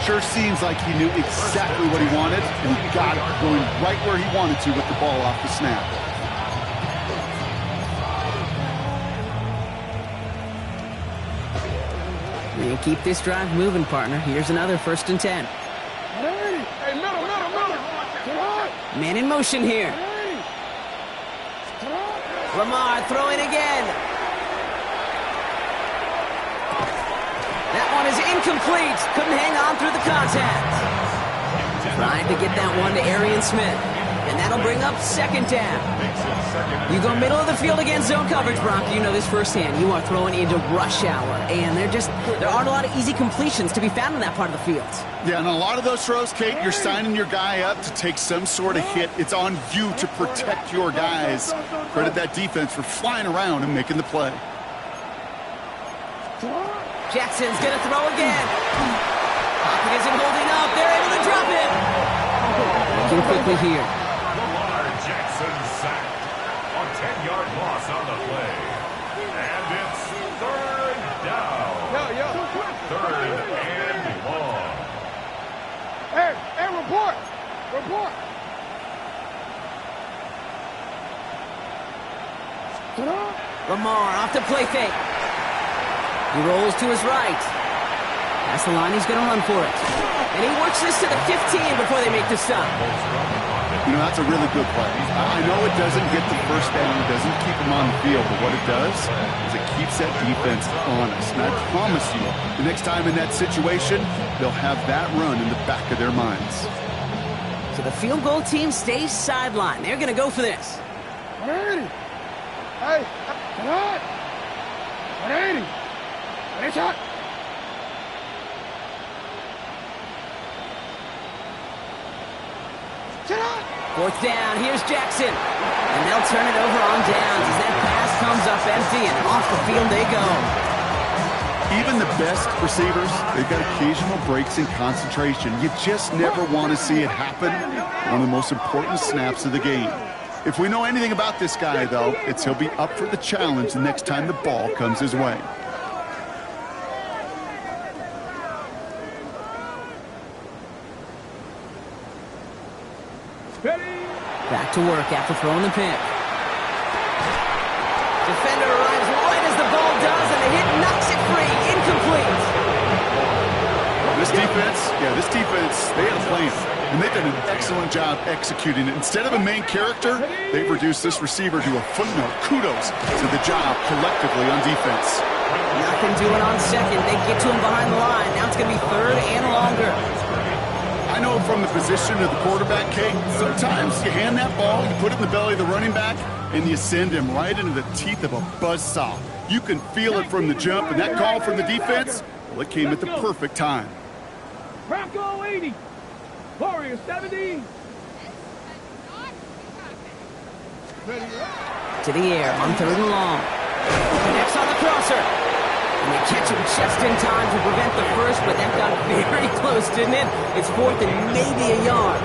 Sure seems like he knew exactly what he wanted, and he got it going right where he wanted to with the ball off the snap. And keep this drive moving, partner. Here's another 1st and 10. Hey, middle. Man in motion here. Lamar throwing again. That one is incomplete. Couldn't hang on through the contact. Trying to get that one to Arian Smith. And that'll bring up 2nd down. You go middle of the field against zone coverage, Brock. You know this firsthand. You are throwing into rush hour. And there aren't a lot of easy completions to be found in that part of the field. Yeah, and a lot of those throws, Kate, you're signing your guy up to take some sort of hit. It's on you to protect your guys. Credit that defense for flying around and making the play. Jackson's going to throw again. Pocket isn't holding up. They're able to drop it. Looking quickly here. Lamar Jackson sacked. A 10-yard loss on the play. And it's 3rd down. 3rd and long. Hey, report. Lamar off the play fake. He rolls to his right. That's the line, he's going to run for it. And he works this to the 15 before they make the stop. You know, that's a really good play. I know it doesn't get the 1st down, it doesn't keep them on the field, but what it does is it keeps that defense honest. And I promise you, the next time in that situation, they'll have that run in the back of their minds. So the field goal team stays sidelined. They're going to go for this. 180. Hey, come on. 180. Ready, shot. Sit up. 4th down, here's Jackson. And they'll turn it over on downs as that pass comes up empty and off the field they go. Even the best receivers, they've got occasional breaks in concentration. You just never want to see it happen. One of the most important snaps of the game. If we know anything about this guy, though, it's he'll be up for the challenge the next time the ball comes his way. Back to work after throwing the pick. Defender arrives right as the ball does, and the hit knocks it free. Incomplete. This defense, they had a plan, and they've done an excellent job executing it. Instead of a main character, they've reduced this receiver to a footnote. Kudos to the job collectively on defense. Nothing doing on second. They get to him behind the line. Now it's going to be third and longer. I know from the position of the quarterback, Kate, sometimes you hand that ball, you put it in the belly of the running back, and you send him right into the teeth of a buzzsaw. You can feel it from the jump, and that call from the defense, well, it came at the perfect time. Bronco 80. Warrior 70. To the air on third and long. Connects on the crosser. And they catch him just in time to prevent the first, but that got very close, didn't it? It's fourth and maybe a yard.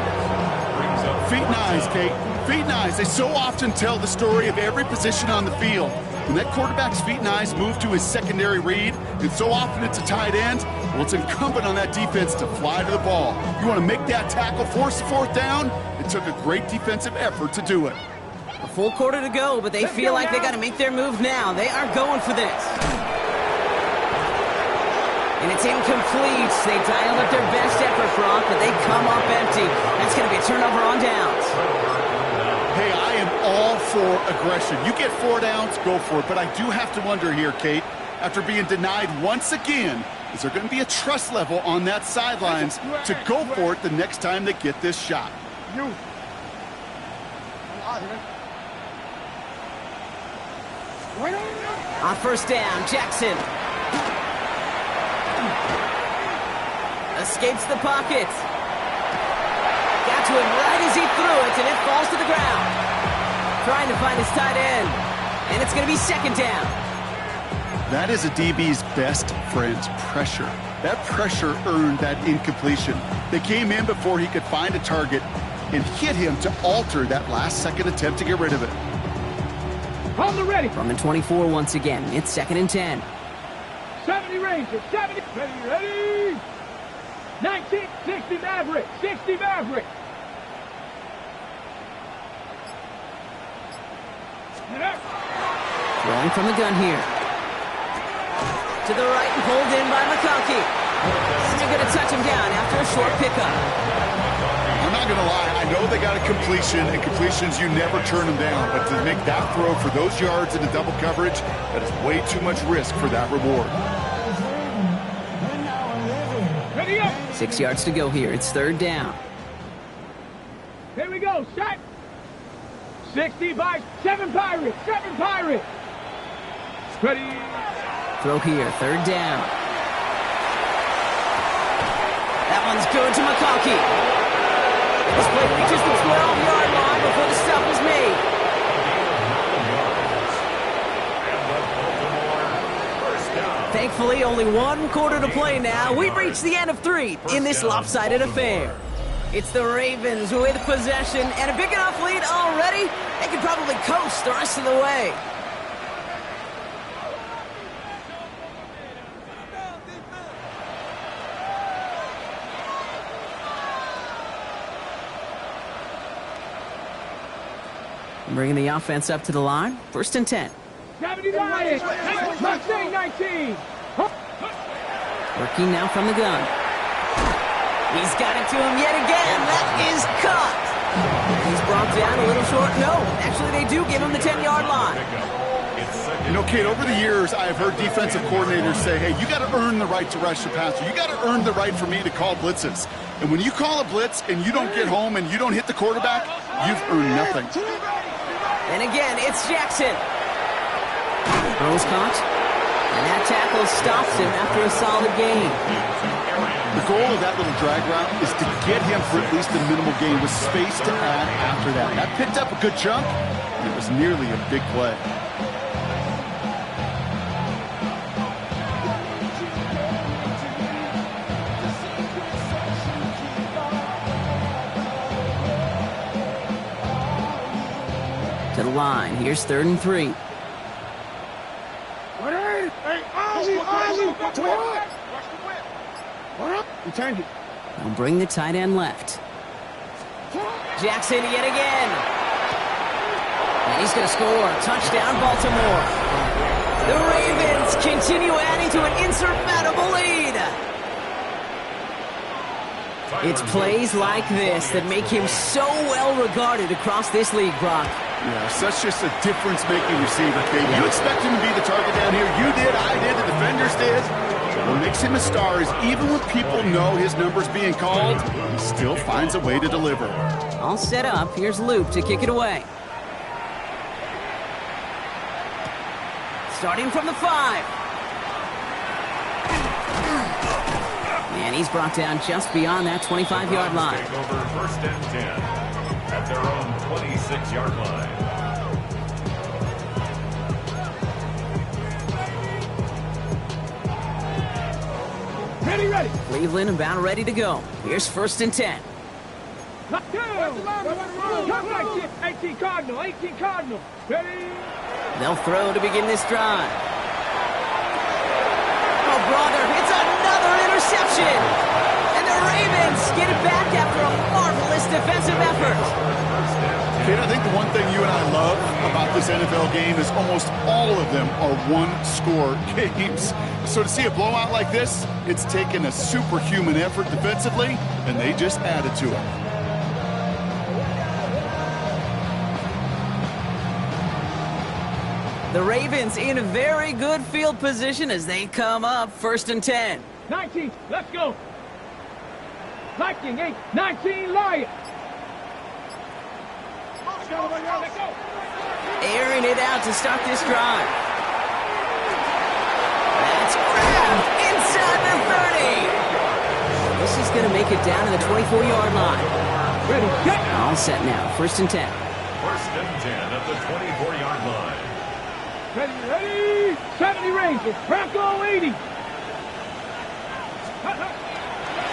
Feet and eyes, Kate. Feet and eyes. They so often tell the story of every position on the field. When that quarterback's feet and eyes move to his secondary read, and so often it's a tight end, well, it's incumbent on that defense to fly to the ball. You want to make that tackle, force the fourth down? It took a great defensive effort to do it. A full quarter to go, but they feel like they got to make their move now. They are going for this. And it's incomplete. They dialed up their best effort, Brock, but they come up empty. That's going to be a turnover on downs. Hey, I am all for aggression. You get 4 downs, go for it. But I do have to wonder here, Kate, after being denied once again, is there going to be a trust level on that sidelines to go for it the next time they get this shot? On first down, Jackson escapes the pocket. Got to him right as he threw it, and it falls to the ground. Trying to find his tight end, and it's going to be second down. That is a DB's best friend, pressure. That pressure earned that incompletion. They came in before he could find a target and hit him to alter that last-second attempt to get rid of it. On the ready. From the 24 once again, it's second and 10. 70 Rangers, 70, ready. 19, 60 Maverick, 60 Maverick. Throwing from the gun here. To the right and pulled in by McConkey. And they're going to touch him down after a short pickup. I'm not going to lie, I know they got a completion, and completions, you never turn them down. But to make that throw for those yards into double coverage, that is way too much risk for that reward. Ready up. 6 yards to go here. It's third down. Here we go, set. 60 by 7 Pirates, 7 Pirates. Ready. Throw here, third down. That one's good to McConkey. This play reaches the 12-yard line before the stop is made. Thankfully, only 1 quarter to play now. We've reached the end of 3 in this lopsided affair. It's the Ravens with possession and a big enough lead already. They could probably coast the rest of the way. Bringing the offense up to the line. First and 10. 79, Mustang 19. Working now from the gun. He's got it to him yet again. That is caught. He's brought down a little short. No, actually they do give him the 10-yard line. You know, Kate, over the years, I've heard defensive coordinators say, hey, you got to earn the right to rush the passer. You got to earn the right for me to call blitzes. And when you call a blitz and you don't get home and you don't hit the quarterback, you've earned nothing. And again, it's Jackson. Throws caught. And that tackle stops him after a solid gain. The goal of that little drag route is to get him for at least a minimal gain with space to add after that. That picked up a good chunk, and it was nearly a big play. the line. Here's 3rd and 3. They'll bring the tight end left. Jackson yet again. And he's going to score. Touchdown, Baltimore. The Ravens continue adding to an insurmountable lead. It's plays like this that make him so well regarded across this league, Brock. Yeah, such just a difference-making receiver, Kate. You expect him to be the target down here. You did, I did, the defenders did. What makes him a star is even when people know his number's being called, he still finds a way to deliver. All set up. Here's Luke to kick it away. Starting from the 5. And he's brought down just beyond that 25-yard line. Take over 1st and 10 at their own 26-yard line. Ready. Cleveland about ready to go. Here's 1st and 10. Come back, kid. 18 Cardinal. Ready. They'll throw to begin this drive. Oh, brother, it's another interception. And the Ravens get it back after a marvelous defensive effort. Kate, I think the one thing you and I love about this NFL game is almost all of them are one-score games. So to see a blowout like this, it's taken a superhuman effort defensively, and they just added to it. The Ravens in a very good field position as they come up 1st and 10. 19, let's go. 19, 19, Lions. Let's go. Airing it out to start this drive. That's grabbed inside the 30. This is going to make it down to the 24-yard line. Ready, get. All set now. 1st and 10. 1st and 10 at the 24-yard line. Ready. 70 Rangers. Bronco 80.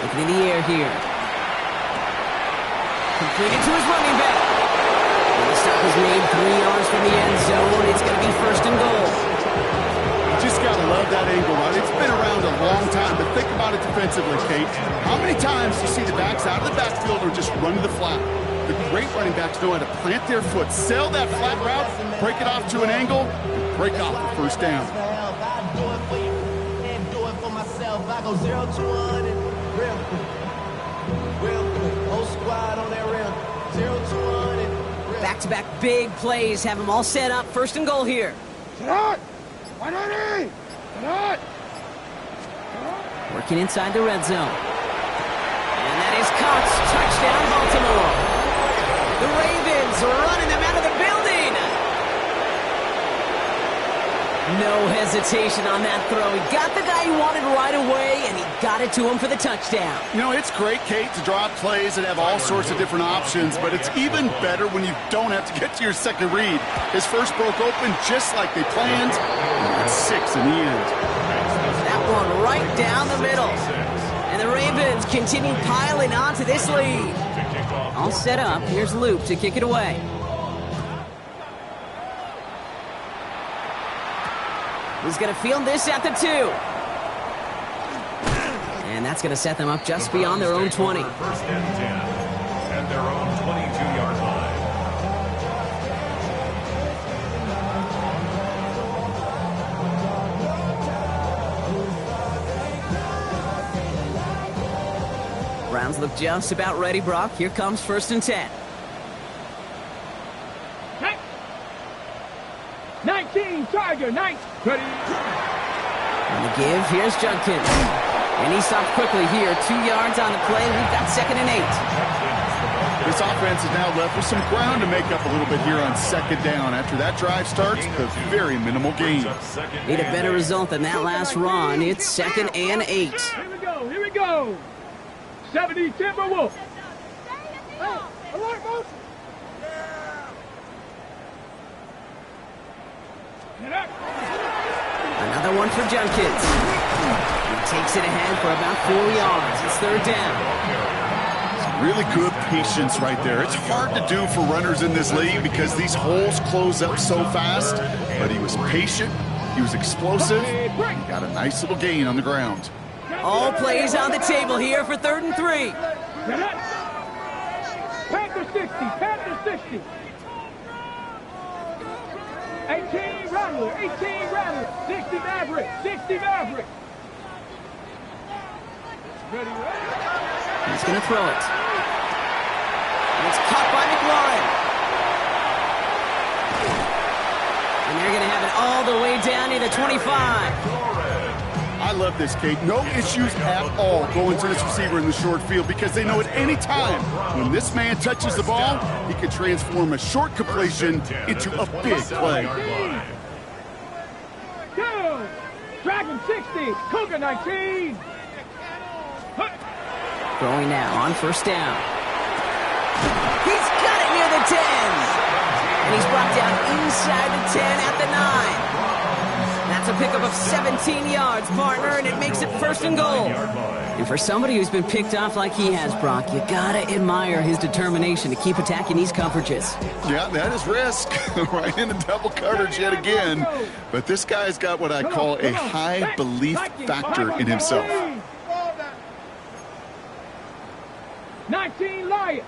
Looking in the air here. Completed to his running back. And the stop is made 3 yards from the end zone. It's going to be 1st and goal. Just got to love that angle, right? It's been around a long time, but think about it defensively, Kate. How many times do you see the backs out of the backfield or just run to the flat? The great running backs know how to plant their foot, sail that flat route, break it off to an angle, and break off the 1st down. I go 0 to 100 real quick. Whole squad on that rim. 0 to 100. Back-to-back big plays have them all set up. 1st and goal here. Working inside the red zone. And that is caught. Touchdown, Baltimore. The Ravens running them out of the building. No hesitation on that throw. He got the guy he wanted right away, and he got it to him for the touchdown. You know, it's great, Kate, to draw up plays and have all sorts of different options, but it's even better when you don't have to get to your second read. His first broke open just like they planned, and it's 6 in the end. That one right down the middle. And the Ravens continue piling on to this lead. All set up. Here's Luke to kick it away. He's going to field this at the 2. And that's going to set them up just beyond their own 20. 1st and 10 at their own 22-yard line. Browns look just about ready, Brock. Here comes 1st and 10. 19, Tiger, 9. Ready. On the give, here's Judkins. And he stopped quickly here. 2 yards on the play. We've got 2nd and 8. This offense is now left with some ground to make up a little bit here on 2nd down. After that drive starts, a very minimal gain. Need a better result than that last run. It's 2nd and 8. Here we go. 70 Timberwolves. Hey, alert, motion. Another one for Judkins. He takes it ahead for about 4 yards. It's 3rd down. Really good patience right there. It's hard to do for runners in this league because these holes close up so fast, but he was patient, he was explosive, he got a nice little gain on the ground. All plays on the table here for 3rd and 3. Panther 60, Panther 60. 18 Rattler, 18 Rattler, 60 Maverick, 60 Maverick. Ready, ready. He's going to throw it. And it's caught by McLaurin. And they're going to have it all the way down near the 25. I love this, Kate. No issues at all going to this receiver in the short field because they know at any time when this man touches the ball, he can transform a short completion into a big play. Go! Dragon 60, Cougar 19. Throwing now on 1st down. He's got it near the 10. And he's brought down inside the 10 at the 9. That's a pickup of 17 yards, partner, and it makes it 1st and goal. And for somebody who's been picked off like he has, Brock, you gotta admire his determination to keep attacking these coverages. Yeah, that is risk. Right into double coverage yet again. But this guy's got what I call a high belief factor in himself. 19 Lion.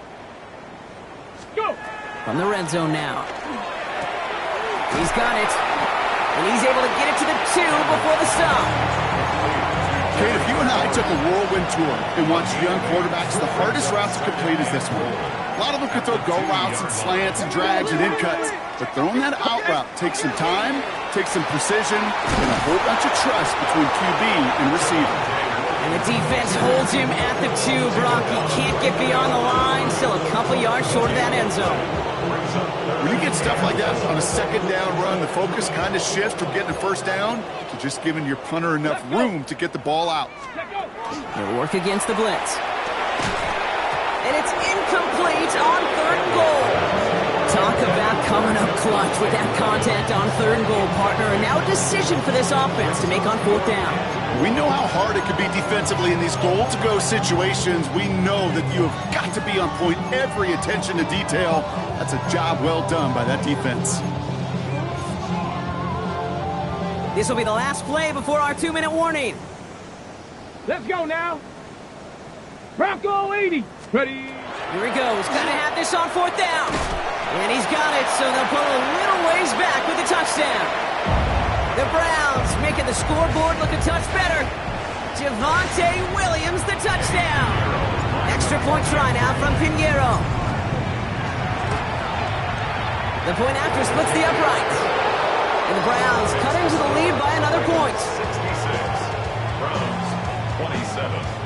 Go! From the red zone now. He's got it. And he's able to get it to the 2 before the stop. Kate, if you and I took a whirlwind tour and watched young quarterbacks, the hardest route to complete is this one. A lot of them could throw go routes and slants and drags and in cuts, but throwing that out route takes some time, takes some precision, and a whole bunch of trust between QB and receiver. And the defense holds him at the 2, Brock. He can't get beyond the line, still a couple yards short of that end zone. When you get stuff like that on a 2nd down run, the focus kind of shifts from getting a 1st down to just giving your punter enough room to get the ball out. They'll work against the blitz. And it's incomplete on 3rd and goal. Talk about coming up clutch with that contact on 3rd and goal, partner. And now a decision for this offense to make on 4th down. We know how hard it can be defensively in these goal-to-go situations. We know that you have got to be on point, every attention to detail. That's a job well done by that defense. This will be the last play before our 2-minute warning. Let's go now. Bronco 80. Ready. Here he goes. Got to have this on 4th down. And he's got it, so they'll pull a little ways back with the touchdown. The Browns making the scoreboard look a touch better. Javonte Williams, the touchdown. Extra point try now from Pinheiro. The point after splits the uprights. And the Browns cut into the lead by another point. 66. Browns 27.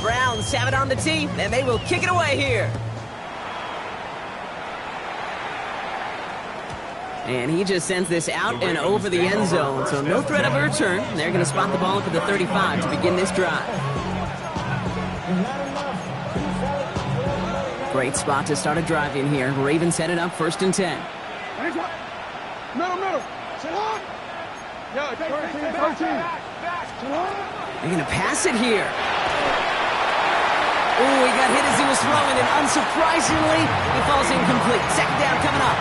Browns have it on the tee, and they will kick it away here. And he just sends this out and over the end zone, so no threat of a return. They're going to spot the ball up at the 35 to begin this drive. Great spot to start a drive in here. Ravens set it up 1st and 10. Middle. Yeah, 13. They're going to pass it here. Oh, he got hit as he was throwing, and unsurprisingly, he falls incomplete. 2nd down coming up.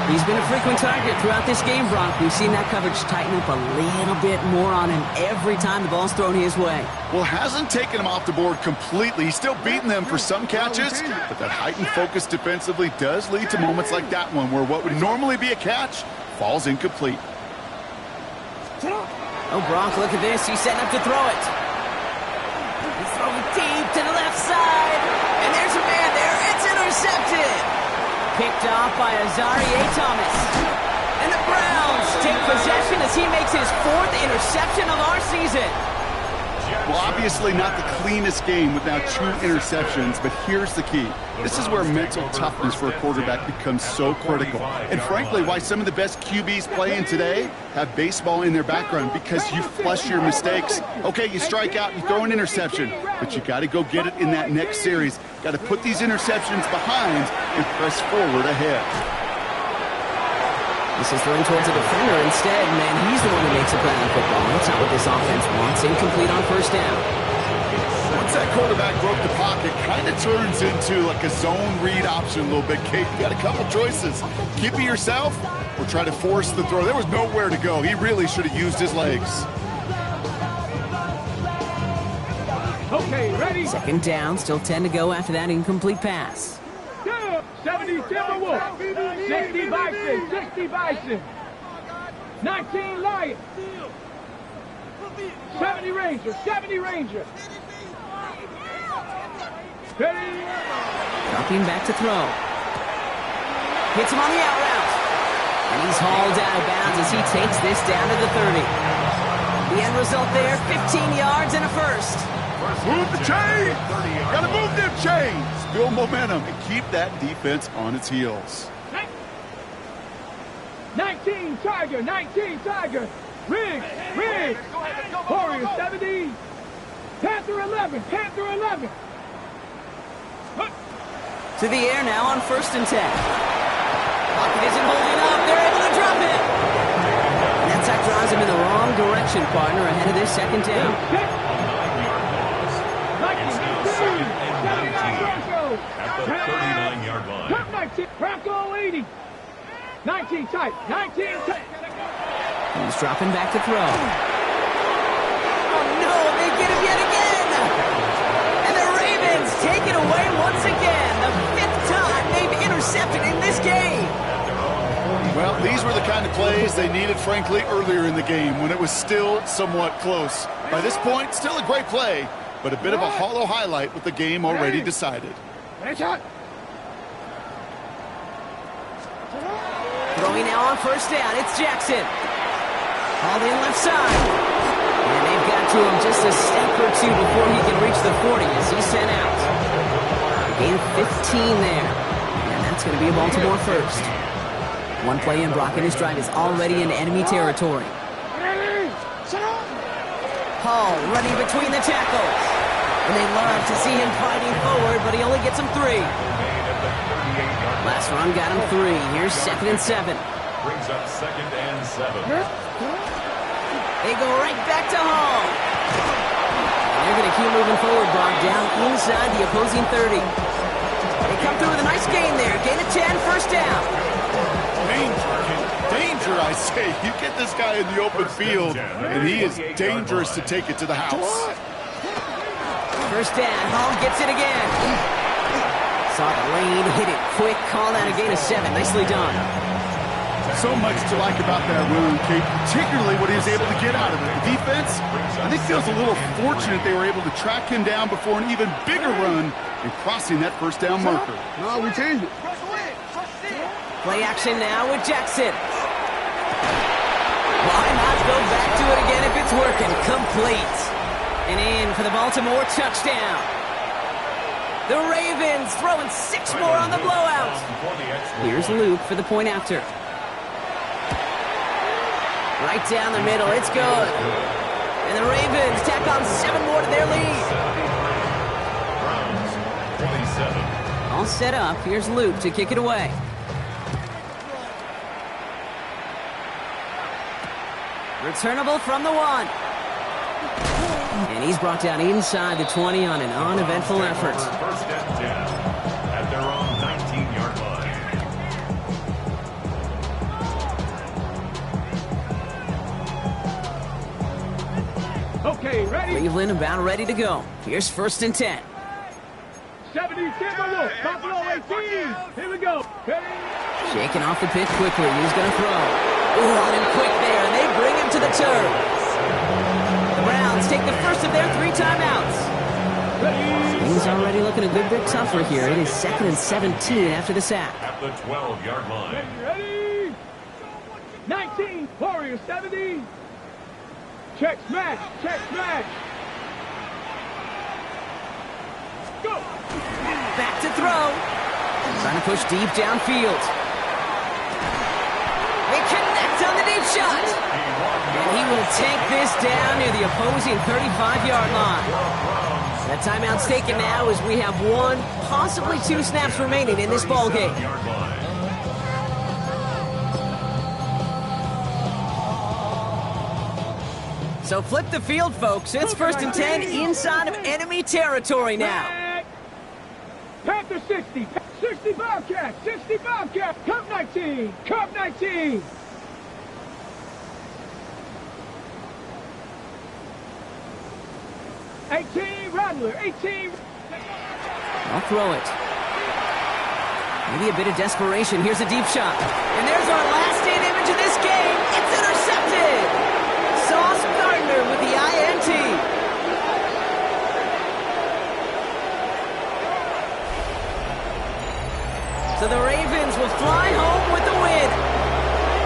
He's been a frequent target throughout this game, Brock. We've seen that coverage tighten up a little bit more on him every time the ball's thrown his way. Well, hasn't taken him off the board completely. He's still beating them for some catches, but that heightened focus defensively does lead to moments like that one where what would normally be a catch falls incomplete. Oh, Brock, look at this. He's setting up to throw it. He's throwing deep to the left side. And there's a man there. It's intercepted. Picked off by Azareye'h Thomas. And the Browns take possession as he makes his 4th interception of our season. Well, obviously not the cleanest game without 2 interceptions, but here's the key. This is where mental toughness for a quarterback becomes so critical. And frankly, why some of the best QBs playing today have baseball in their background, because you flush your mistakes. Okay, you strike out, you throw an interception, but you got to go get it in that next series. Got to put these interceptions behind and press forward ahead. This is thrown towards a defender instead, man. He's the one who makes a play on football. That's not what this offense wants. Incomplete on first down. Once that quarterback broke the pocket, kind of turns into like a zone read option a little bit. Kate, you got a couple choices. Keep it yourself or try to force the throw. There was nowhere to go. He really should have used his legs. Okay, ready? Second down, still 10 to go after that incomplete pass. 70 Timberwolves, 60 Bison, 60 Bison, 19 Lions, 70 Rangers, 70 Rangers. Ready? Dropping back to throw. Hits him on the out route. And he's hauled out of bounds as he takes this down to the 30. The end result there, 15 yards and a first. Move the chain! Gotta move them chains! Build momentum and keep that defense on its heels. 19 Tiger, 19 Tiger. Riggs, Riggs. Warriors 70. Panther 11, Panther 11. To the air now on 1st and 10. Pocket isn't holding up. They're able to drop it. And that sack drives him in the wrong direction, partner, ahead of this second down. At the 39-yard line. Top 19, Bronco 80. 19 tight, 19 tight. He's dropping back to throw. Oh no, they get him yet again. And the Ravens take it away once again. The 5th time they've intercepted in this game. Well, these were the kind of plays they needed, frankly, earlier in the game when it was still somewhat close. By this point, still a great play, but a bit of a hollow highlight with the game already decided. Throwing now on 1st down, it's Jackson. Hauled in left side. And they've got to him just a step or two before he can reach the 40 as he's sent out. Gain 15 there. And that's going to be a Baltimore first. One play in, Brock, and his drive is already in enemy territory. Hall running between the tackles. And they love to see him fighting forward, but he only gets him 3. Last run got him 3. Here's 2nd and 7. Brings up 2nd and 7. They go right back to Hall. And they're going to keep moving forward, Brock, down inside the opposing 30. They come through with a nice gain there. Gain of 10, 1st down. Danger, I say. You get this guy in the open field, and he is dangerous to take it to the house. 1st down, Hall gets it again. Saw the lane, hit it quick, call out a gain of 7. Nicely done. So much to like about that run, Kate, particularly what he was able to get out of it. The defense, I think, feels a little fortunate they were able to track him down before an even bigger run and crossing that 1st down marker. No, we changed it. Play action now with Jackson. Why not go back to it again if it's working? Complete. And in for the Baltimore touchdown. The Ravens throwing 6 more on the blowout. Here's Luke for the point after. Right down the middle, it's good. And the Ravens tack on 7 more to their lead. Browns, 27. All set up, here's Luke to kick it away. Returnable from the 1. And he's brought down inside the 20 on an uneventful effort. 1st and 10 at their own 19-yard line. Okay, ready? Cleveland about ready to go. Here's 1st and 10. 70 Timberwolves, Buffalo 18. Here we go. Ready? Shaking off the pick quickly. He's going to throw. Ooh, on him quick there, and they bring him to the turf. The Browns take the first of their 3 timeouts. Things already looking a good bit tougher here. It is 2nd and 17 after the sack. At the 12-yard line. Ready? 19, Warriors 70. Check smash, check smash. Trying to push deep downfield. They connect on the deep shot. And he will take this down near the opposing 35-yard line. That timeout's taken now as we have 1, possibly 2 snaps remaining in this ball game. So flip the field, folks. It's 1st and 10 inside of enemy territory now. Panther 60, 60 Bobcat, 60 Bobcat, Cup 19, Cup 19. Rattler, 18. I'll throw it. Maybe a bit of desperation. Here's a deep shot. And there's our last stand image of this game. It's intercepted. Sauce Gardner with the INT. So the Ravens will fly